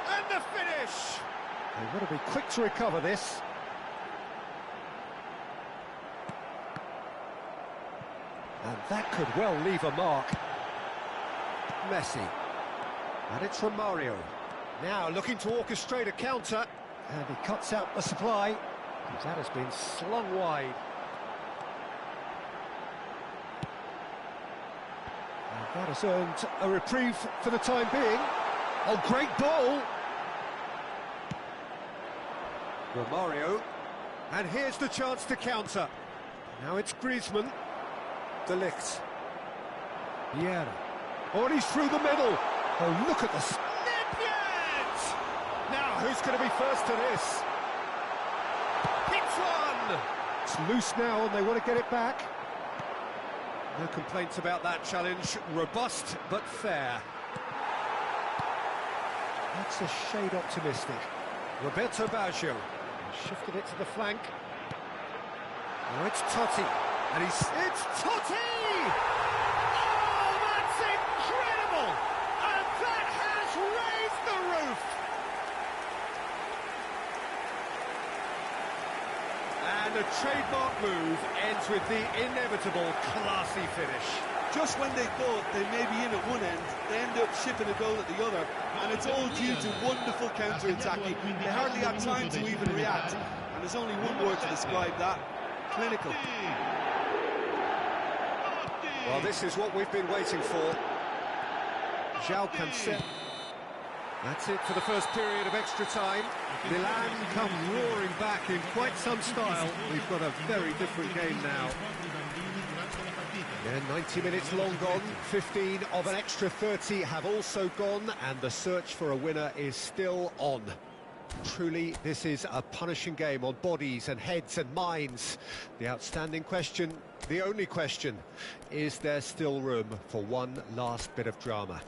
And the finish! They've got to be quick to recover this. And that could well leave a mark. Messi. And it's from Mario. Now looking to orchestrate a counter. And he cuts out the supply. That has been slung wide. And that has earned a reprieve for the time being. Oh, great ball! Romario. And here's the chance to counter. Now it's Griezmann. De Ligt. Vieira. Oh, and he's through the middle. Oh, look at the... Now, who's going to be first to this? Hits one! It's loose now and they want to get it back. No complaints about that challenge. Robust, but fair. That's a shade optimistic. Roberto Baggio. Shifted it to the flank. Now it's Totti. And it's Totti! Oh, that's incredible! And that has raised the roof! And the trademark move ends with the inevitable classy finish. Just when they thought they may be in at one end, they end up shipping a goal at the other, and it's all due to wonderful counter-attacking. They hardly had time to even react, and there's only one word to describe that: clinical. Well, this is what we've been waiting for. João Cancelo. That's it for the first period of extra time. Milan come roaring back in quite some style. We've got a very different game now. Yeah, 90 minutes long gone, 15 of an extra 30 have also gone, and the search for a winner is still on. Truly, this is a punishing game on bodies and heads and minds. The outstanding question, the only question, is there still room for one last bit of drama?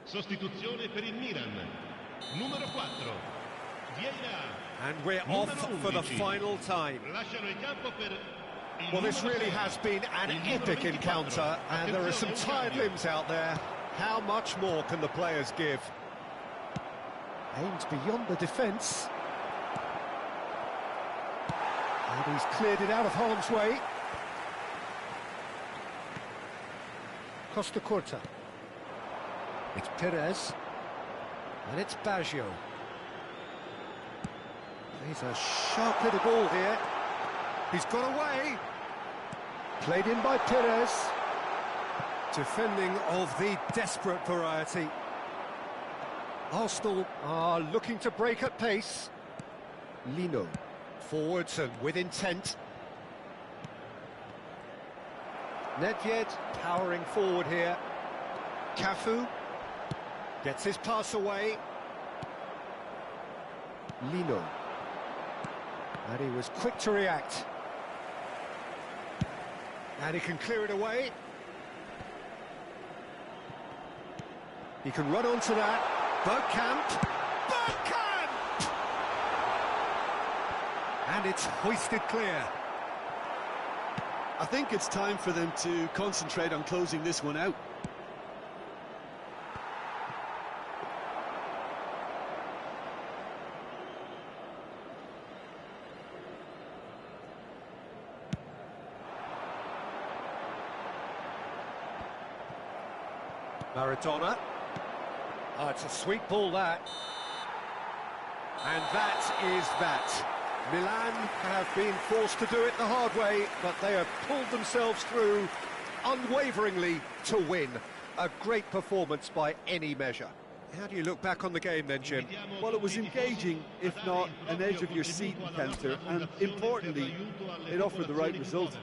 Sostituzione per il Milan. Numero 4. Vieira. And we're off for the final time. Lasciano il campo per Well, this really has been an epic encounter, and there are some tired limbs out there. How much more can the players give? Aimed beyond the defence. And he's cleared it out of harm's way. Costa Curta. It's Perez. And it's Baggio. He's a sharp little ball here. He's got away. Played in by Perez. Defending of the desperate variety. Arsenal are looking to break at pace. Lino. Forwards and with intent. Nedved powering forward here. Cafu gets his pass away. Lino. And he was quick to react. And he can clear it away. He can run onto that. Bergkamp. Bergkamp! And it's hoisted clear. I think it's time for them to concentrate on closing this one out. Maradona. Oh, it's a sweet ball, that. And that is that. Milan have been forced to do it the hard way, but they have pulled themselves through unwaveringly to win. A great performance by any measure. How do you look back on the game then, Jim? Well, it was engaging, if not an edge-of-your-seat encounter, and importantly, it offered the right result.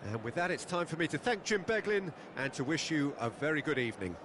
And with that, it's time for me to thank Jim Beglin and to wish you a very good evening.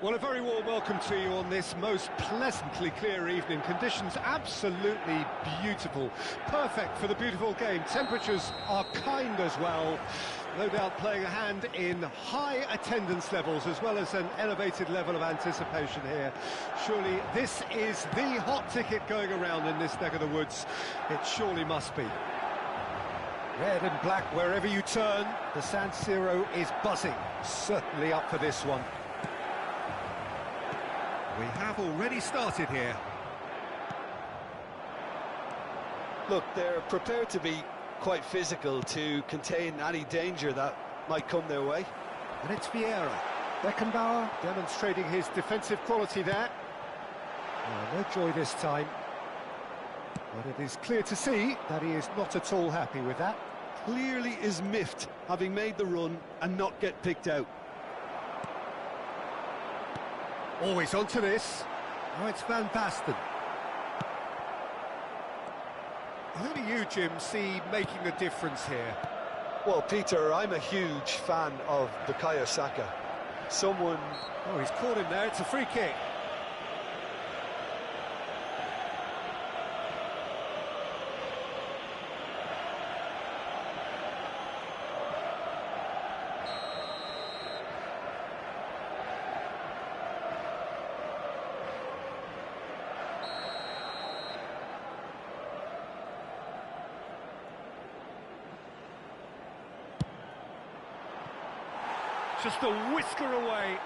Well, a very warm welcome to you on this most pleasantly clear evening. Conditions absolutely beautiful, perfect for the beautiful game. Temperatures are kind as well, no doubt playing a hand in high attendance levels as well as an elevated level of anticipation here. Surely this is the hot ticket going around in this neck of the woods. It surely must be. Red and black wherever you turn, the San Siro is buzzing. Certainly up for this one. We have already started here. Look, they're prepared to be quite physical to contain any danger that might come their way. And it's Vieira. Beckenbauer demonstrating his defensive quality there. No joy this time. But it is clear to see that he is not at all happy with that. Clearly is miffed, having made the run and not get picked out. Always onto this. Oh, it's Van Basten. Who do you, Jim, see making a difference here? Well, Peter, I'm a huge fan of Bukayo Saka. Someone... Oh, he's caught him there. It's a free kick. Just a whisker away.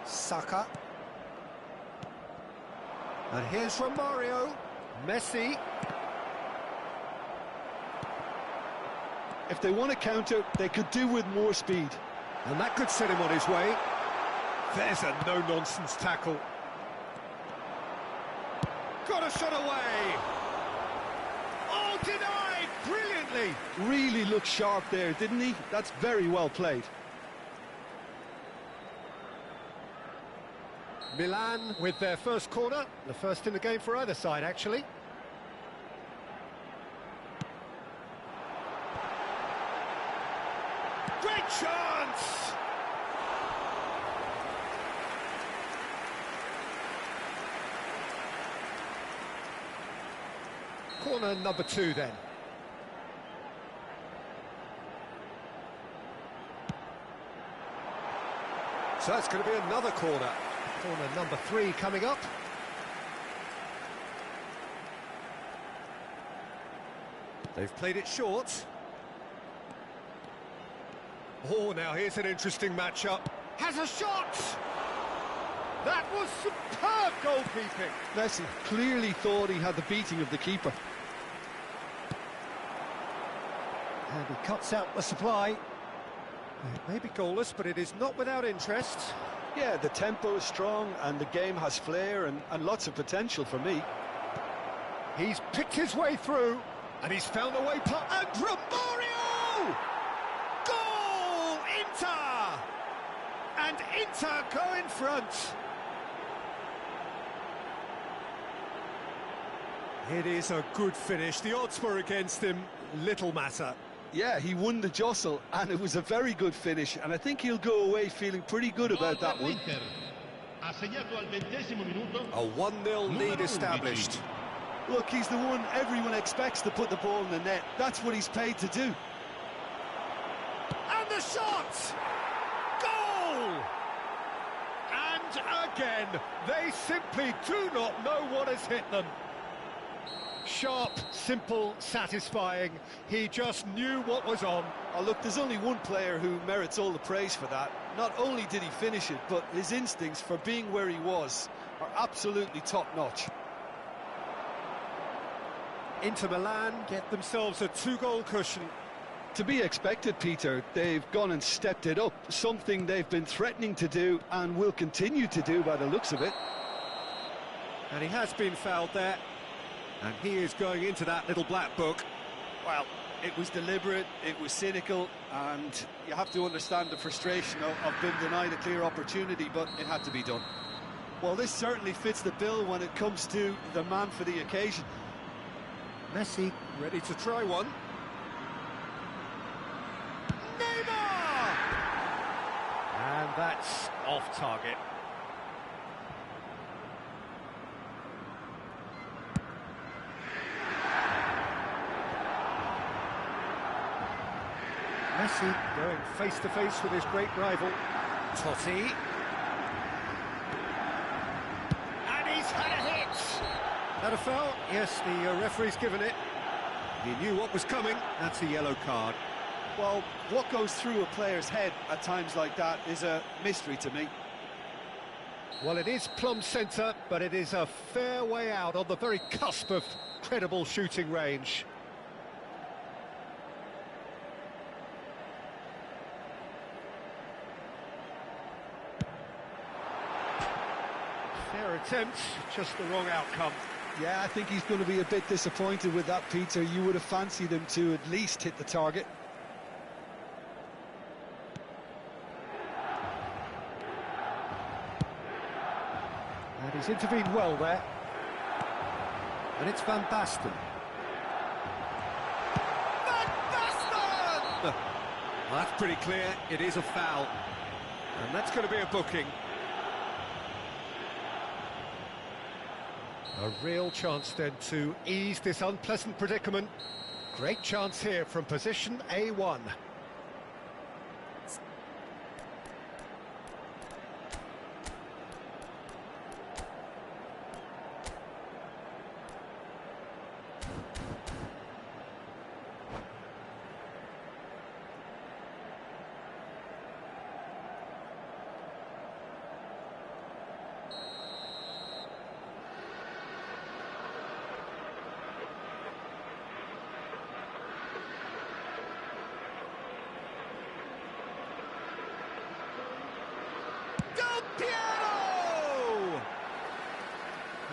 Saka. And here's Romario. Messi. If they want to counter, they could do with more speed. And that could set him on his way. There's a no-nonsense tackle. Got a shot away. Oh, denied brilliantly. Really looked sharp there, didn't he? That's very well played. Milan with their first corner. The first in the game for either side, actually. Great chance! Corner number 2 then. So that's going to be another corner. Corner number 3 coming up. They've played it short. Oh, now here's an interesting matchup. Has a shot! That was superb goalkeeping. Messi clearly thought he had the beating of the keeper. And he cuts out the supply. It may be goalless, but it is not without interest. Yeah, the tempo is strong and the game has flair and lots of potential for me. He's picked his way through, and he's found a way and Romario! Goal! Inter! And Inter go in front. It is a good finish. The odds were against him. Little matter. Yeah, he won the jostle, and it was a very good finish, and I think he'll go away feeling pretty good about that one. Ha segnato al 20° minuto. A 1-0 lead established. Look, he's the one everyone expects to put the ball in the net. That's what he's paid to do. And the shot! Goal! And again, they simply do not know what has hit them. Sharp, simple, satisfying. He just knew what was on. Oh, look, there's only one player who merits all the praise for that. Not only did he finish it, but his instincts for being where he was are absolutely top-notch. Inter Milan get themselves a 2-goal cushion. To be expected, Peter. They've gone and stepped it up, something they've been threatening to do and will continue to do by the looks of it. And he has been fouled there. And he is going into that little black book. Well, it was deliberate, it was cynical, and you have to understand the frustration of being denied a clear opportunity, but it had to be done. Well, this certainly fits the bill when it comes to the man for the occasion. Messi ready to try one. Neymar! And that's off target. Messi going face-to-face with his great rival, Totti. And he's had a hit! That a foul? Yes, the referee's given it. He knew what was coming. That's a yellow card. Well, what goes through a player's head at times like that is a mystery to me. Well, it is plumb centre, but it is a fair way out on the very cusp of credible shooting range. Fair attempt, just the wrong outcome. Yeah, I think he's going to be a bit disappointed with that, Peter. You would have fancied him to at least hit the target. And he's intervened well there. And it's Van Basten. Van Basten! Well, that's pretty clear. It is a foul. And that's going to be a booking. A real chance then to ease this unpleasant predicament. Great chance here from position A1.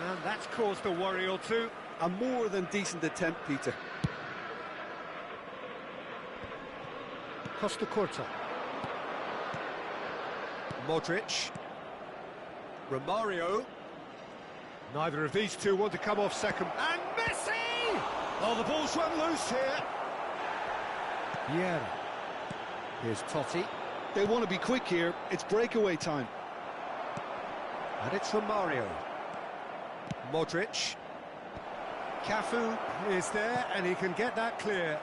And that's caused a worry or two. A more than decent attempt, Peter. Costa Curta. Modric. Romario. Neither of these two want to come off second. And Messi! Oh, the ball's run loose here. Yeah. Here's Totti. They want to be quick here. It's breakaway time. And it's Romario. Modric. Cafu is there, and he can get that clear.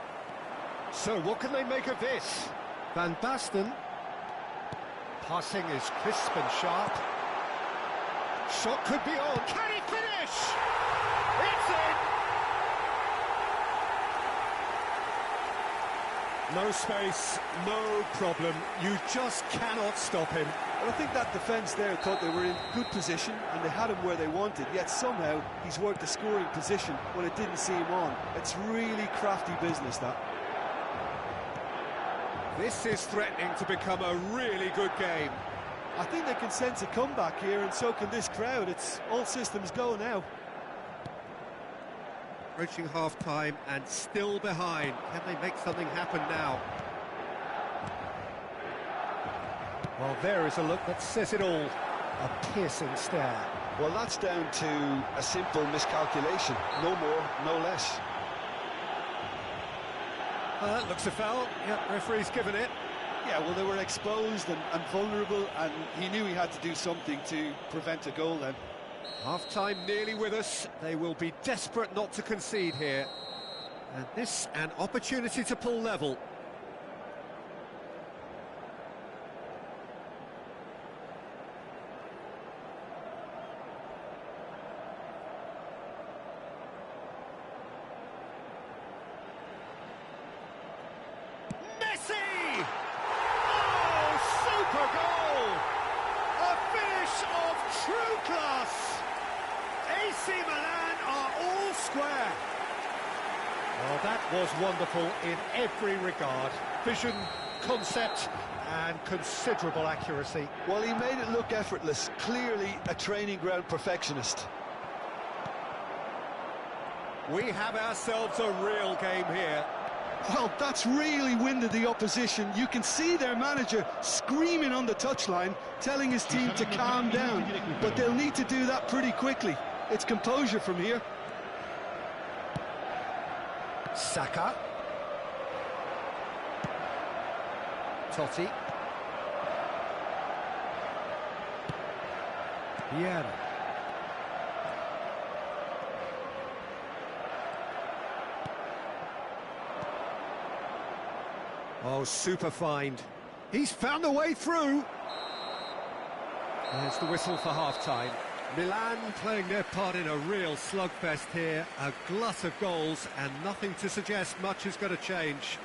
So what can they make of this? Van Basten. Passing is crisp and sharp. Shot could be on. Can he finish? It's in! No space, no problem. You just cannot stop him. Well, I think that defence there thought they were in good position and they had him where they wanted, yet somehow he's worked the scoring position when it didn't see him on. It's really crafty business, that. This is threatening to become a really good game. I think they can sense a comeback here, and so can this crowd. It's all systems go now. Approaching half-time and still behind. Can they make something happen now? Well, there is a look that says it all. A piercing stare. Well, that's down to a simple miscalculation. No more, no less. That looks a foul. Yep, referee's given it. Yeah, well, they were exposed and vulnerable, and he knew he had to do something to prevent a goal then. Half-time nearly with us. They will be desperate not to concede here. And this, an opportunity to pull level. Messi! Oh, super goal! A finish of true class! AC Milan are all square. Well, that was wonderful in every regard. Vision, concept, and considerable accuracy. Well, he made it look effortless. Clearly a training ground perfectionist. We have ourselves a real game here. Well, that's really winded the opposition. You can see their manager screaming on the touchline, telling his team to calm down. But they'll need to do that pretty quickly. It's composure from here. Saka. Totti. Vieira. Oh, super find. He's found a way through. There's the whistle for half-time. Milan playing their part in a real slugfest here, a glut of goals, and nothing to suggest much is going to change.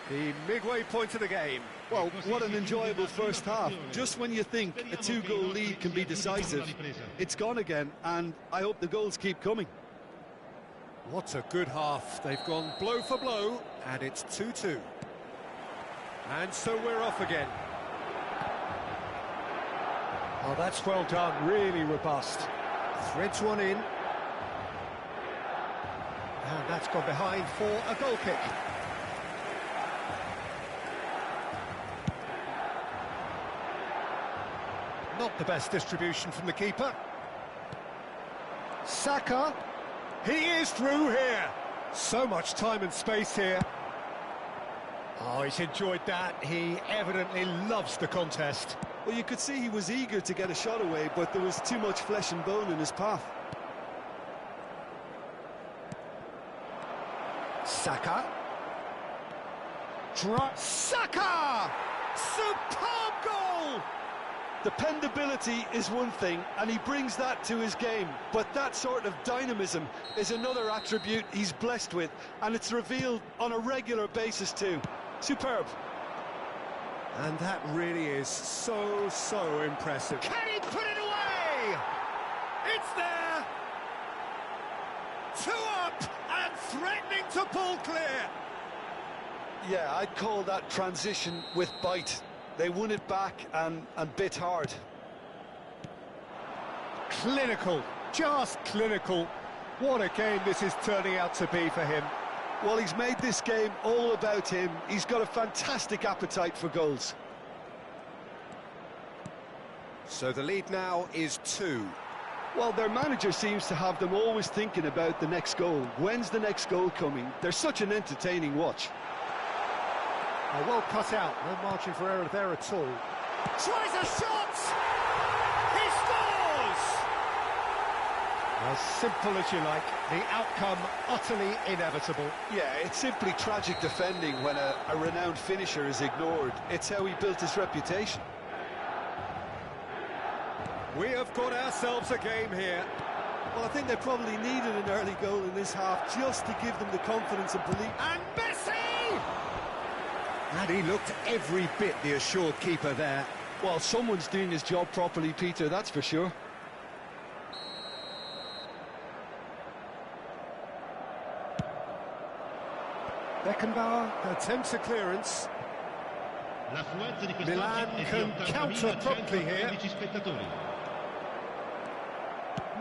The midway point of the game. Well, what an enjoyable first half. Just when you think a two-goal lead can be decisive, it's gone again, and I hope the goals keep coming. What a good half. They've gone blow for blow, and it's 2-2. And so we're off again. Oh, that's well done, really robust. Threads one in. And that's gone behind for a goal kick. Not the best distribution from the keeper. Saka, he is through here. So much time and space here. Oh, he's enjoyed that. He evidently loves the contest. Well, you could see he was eager to get a shot away, but there was too much flesh and bone in his path. Saka. Saka! Superb goal! Dependability is one thing, and he brings that to his game, but that sort of dynamism is another attribute he's blessed with, and it's revealed on a regular basis too. Superb. And that really is so impressive. Can he put it away? It's there! 2 up and threatening to pull clear. Yeah, I'd call that transition with bite. They won it back and bit hard. Clinical, just clinical. What a game this is turning out to be for him. Well, he's made this game all about him. He's got a fantastic appetite for goals. So the lead now is 2. Well, their manager seems to have them always thinking about the next goal. When's the next goal coming? They're such an entertaining watch. Oh, well cut out, no margin for error there at all. Tries a shot! He scores! As simple as you like, the outcome utterly inevitable. Yeah, it's simply tragic defending when a renowned finisher is ignored. It's how he built his reputation. We have got ourselves a game here. Well, I think they probably needed an early goal in this half just to give them the confidence and belief. And Messi! And he looked every bit the assured keeper there. Well, someone's doing his job properly, Peter, that's for sure. Beckenbauer attempts a clearance. Milan can counter promptly here.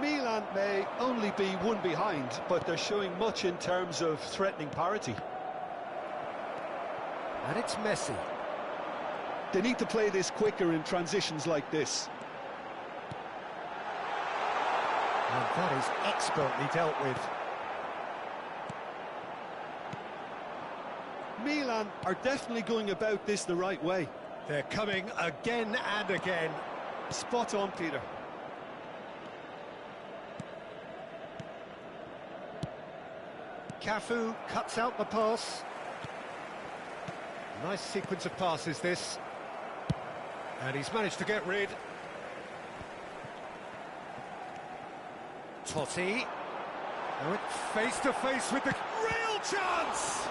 Milan may only be one behind, but they're showing much in terms of threatening parity. And it's Messi. They need to play this quicker in transitions like this. And that is expertly dealt with. Milan are definitely going about this the right way. They're coming again and again. Spot on, Peter. Cafu cuts out the pass. Nice sequence of passes, this. And he's managed to get rid. Totti. Now it's face to face with the real chance!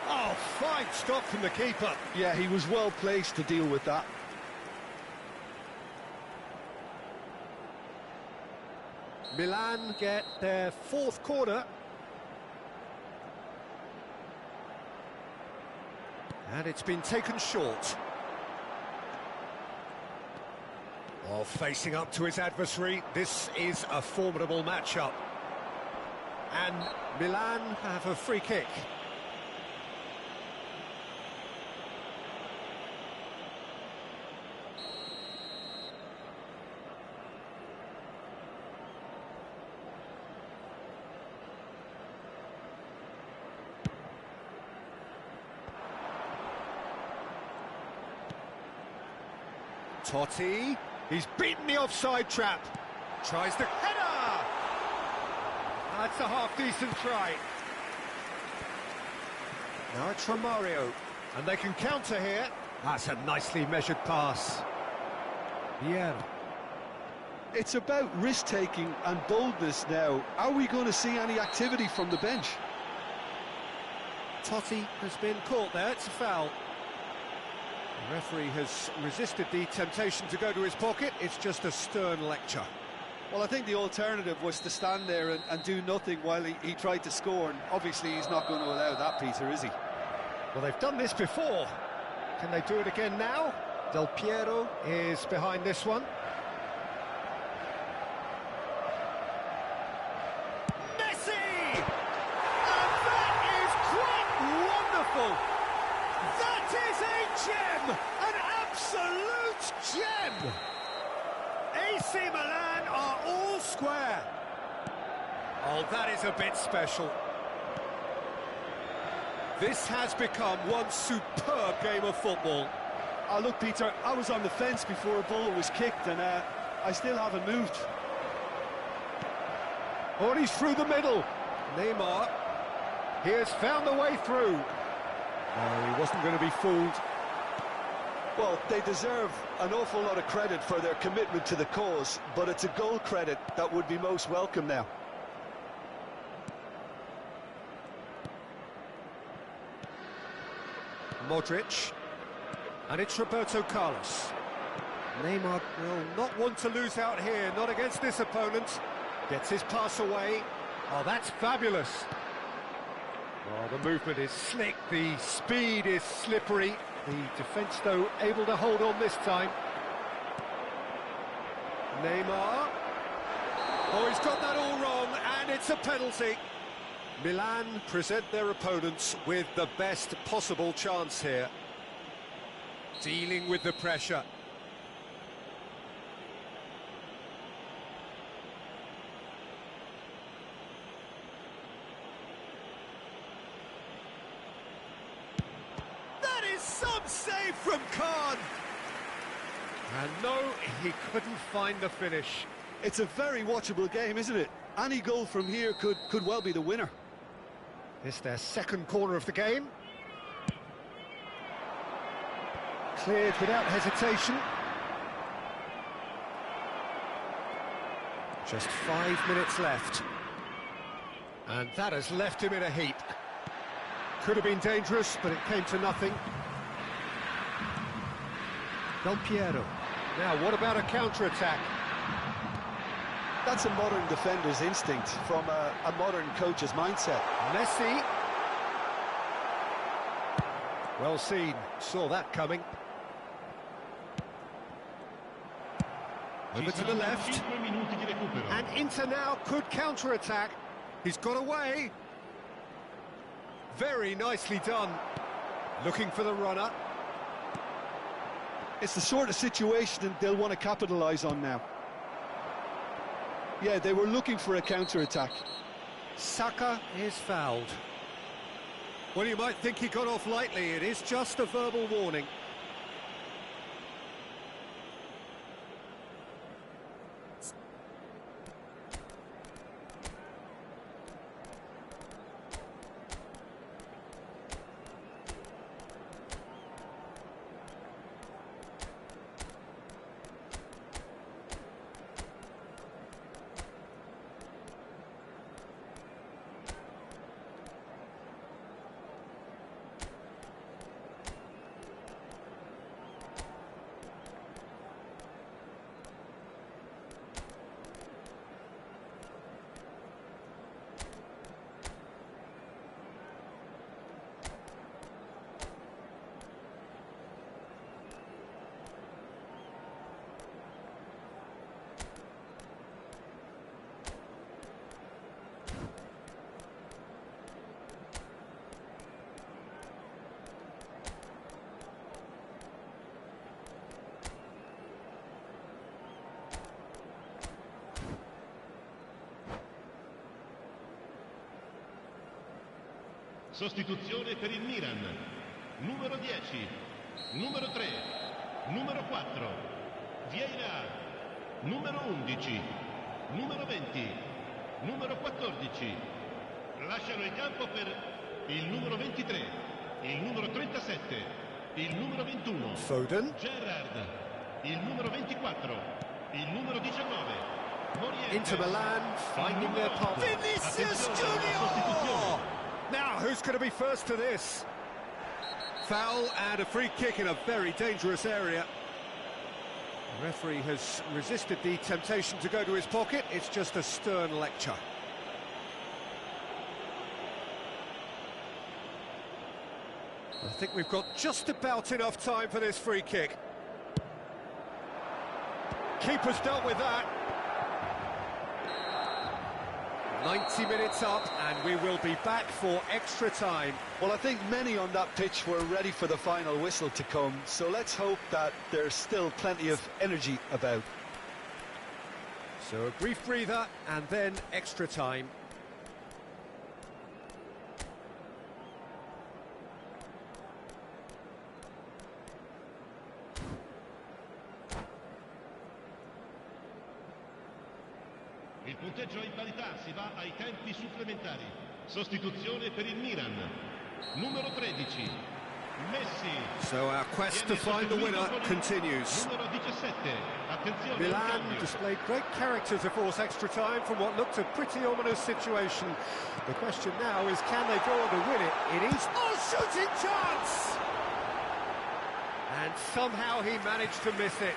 Oh, fine stop from the keeper. Yeah, he was well placed to deal with that. Milan get their 4th corner. And it's been taken short. Oh, facing up to his adversary, this is a formidable matchup. And Milan have a free kick. Totti, he's beaten the offside trap. Tries the header! That's a half-decent try. Now it's Romario, and they can counter here. That's a nicely measured pass. Vieira. It's about risk-taking and boldness now. Are we going to see any activity from the bench? Totti has been caught there, it's a foul. The referee has resisted the temptation to go to his pocket, it's just a stern lecture. Well, I think the alternative was to stand there and do nothing while he tried to score, and obviously he's not going to allow that, Peter, is he? Well, they've done this before. Can they do it again now? Del Piero is behind this one. Messi! And that is quite wonderful! That is a gem! An absolute gem! AC Milan are all square. Oh, that is a bit special. This has become one superb game of football. Look, Peter, I was on the fence before a ball was kicked, and I still haven't moved. Oh, and he's through the middle. Neymar, he has found the way through. No, he wasn't going to be fooled. Well, they deserve an awful lot of credit for their commitment to the cause, but it's a goal credit that would be most welcome now. Modric, and it's Roberto Carlos. Neymar will not want to lose out here, not against this opponent. Gets his pass away. Oh, that's fabulous. Oh, the movement is slick, the speed is slippery. The defence, though, able to hold on this time. Neymar. Oh, he's got that all wrong, and it's a penalty. Milan present their opponents with the best possible chance here. Dealing with the pressure. That is some save from Khan. And no, he couldn't find the finish. It's a very watchable game, isn't it? Any goal from here could well be the winner. It's their second corner of the game. Cleared without hesitation. Just 5 minutes left. And that has left him in a heap. Could have been dangerous, but it came to nothing. Del Piero. Now, what about a counter-attack? That's a modern defender's instinct from a modern coach's mindset. Messi. Well seen, saw that coming. Over to the left. And Inter now could counter-attack. He's got away. Very nicely done. Looking for the runner. It's the sort of situation they'll want to capitalise on now. Yeah, they were looking for a counter-attack. Saka is fouled. Well, you might think he got off lightly. It is just a verbal warning. Sostituzione per il Milan. Numero 10, numero 3, numero 4, Vieira, numero 11, numero 20, numero 14. Lasciano il campo per il numero 23, il numero 37, il numero 21, Foden. Gerrard, il numero 24, il numero 19. Inter Milan finding their path. Vinicius Junior! Now, who's going to be first to this? Foul and a free kick in a very dangerous area. The referee has resisted the temptation to go to his pocket. It's just a stern lecture. I think we've got just about enough time for this free kick. Keeper's dealt with that. 90 minutes up, and we will be back for extra time. Well, I think many on that pitch were ready for the final whistle to come, so let's hope that there's still plenty of energy about. So a brief breather, and then extra time. Il punteggio è in parità, si va ai tempi supplementari. Sostituzione per il Milan. Numero 13, Messi. So our quest to find the winner continues. Numero 17, attenzione. Milan displayed great character to force extra time from what looked a pretty ominous situation. The question now is, can they go on to win it? It is a shooting chance! And somehow he managed to miss it.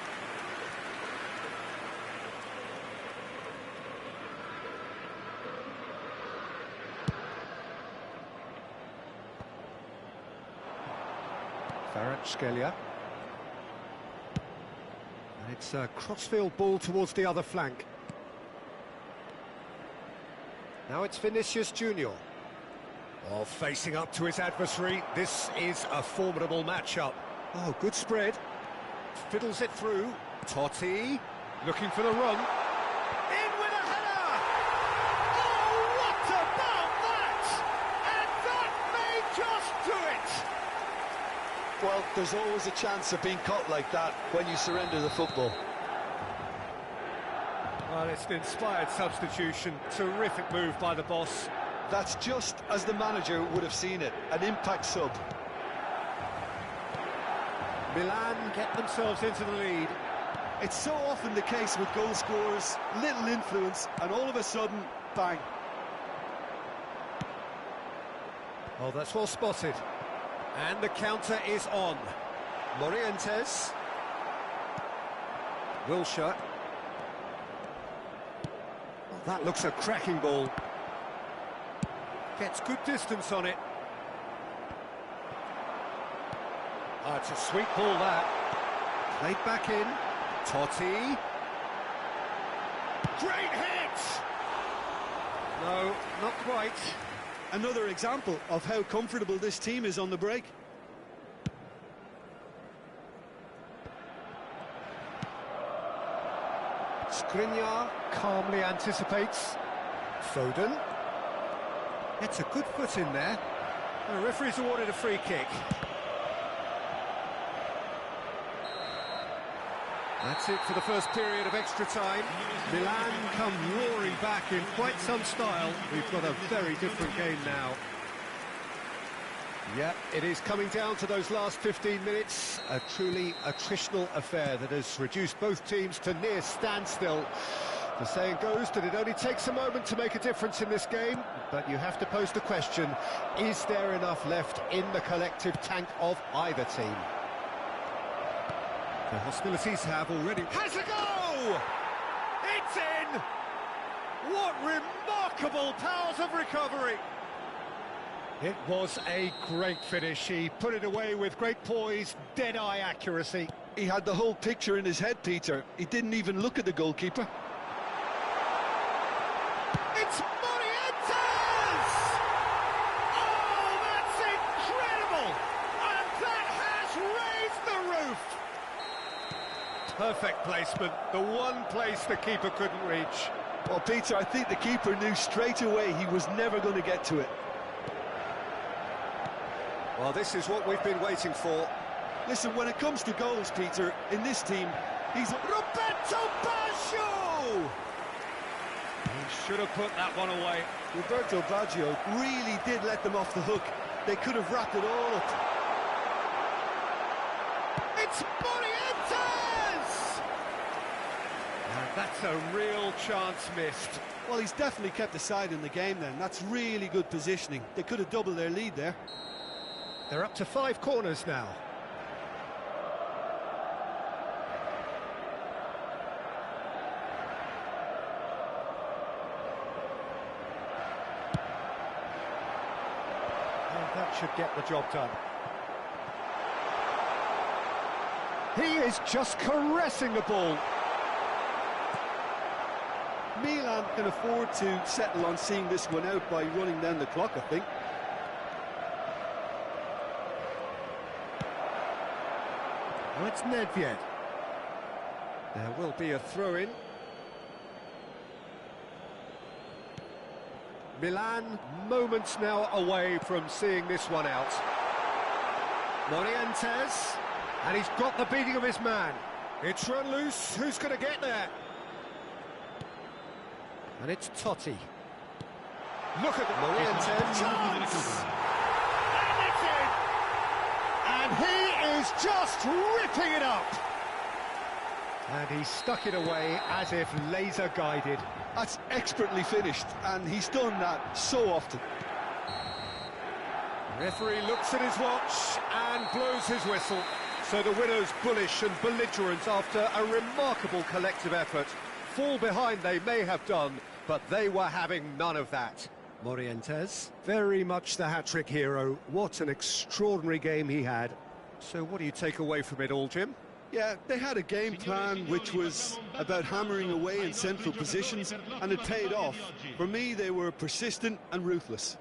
Scalia. And it's a crossfield ball towards the other flank. Now it's Vinicius Junior. Oh, facing up to his adversary. This is a formidable matchup. Oh, good spread. Fiddles it through. Totti looking for the run. In with a header! Oh, what about that? And that may just do it! Well, there's always a chance of being caught like that when you surrender the football. Well, it's an inspired substitution. Terrific move by the boss. That's just as the manager would have seen it, an impact sub. Milan get themselves into the lead. It's so often the case with goal scorers, little influence, and all of a sudden, bang. Oh, that's well spotted. And the counter is on. Morientes. Wilshere. Oh, that looks a cracking ball. Gets good distance on it. Oh, it's a sweet ball, that. Played back in. Totti. Great hit! No, not quite. Another example of how comfortable this team is on the break. Skriniar calmly anticipates. Foden. It's a good foot in there. The referee's awarded a free kick. That's it for the first period of extra time. Milan come roaring back in quite some style. We've got a very different game now. Yep, it is coming down to those last 15 minutes. A truly attritional affair that has reduced both teams to near standstill. The saying goes that it only takes a moment to make a difference in this game, but you have to pose the question, is there enough left in the collective tank of either team? The hostilities have already... Has a go! It's in! What remarkable powers of recovery! It was a great finish. He put it away with great poise, dead-eye accuracy. He had the whole picture in his head, Peter. He didn't even look at the goalkeeper. It's Morientes! Oh, that's incredible! And that has raised the roof! Perfect placement, the one place the keeper couldn't reach. Well, Peter, I think the keeper knew straight away he was never going to get to it. Well, this is what we've been waiting for. Listen, when it comes to goals, Peter, in this team, he's... Roberto Baggio! He should have put that one away. Roberto Baggio really did let them off the hook. They could have wrapped it all up. It's Morientes! And That's a real chance missed. Well, he's definitely kept the side in the game then. That's really good positioning. They could have doubled their lead there. They're up to 5 corners now. And that should get the job done. He is just caressing the ball. Milan can afford to settle on seeing this one out by running down the clock, I think. Oh, it's Nedved. There will be a throw-in. Milan, moments now away from seeing this one out. Morientes, and he's got the beating of his man. It's run loose, who's going to get there? And it's Totti. Look at Morientes. And it's in! And he is just ripping it up! And he stuck it away as if laser-guided. That's expertly finished, and he's done that so often. The referee looks at his watch and blows his whistle. So the winners bullish and belligerent after a remarkable collective effort. Fall behind they may have done, but they were having none of that. Morientes, very much the hat-trick hero. What an extraordinary game he had. So what do you take away from it all, Jim? Yeah, they had a game plan which was about hammering away in central positions, and it paid off. For me, they were persistent and ruthless.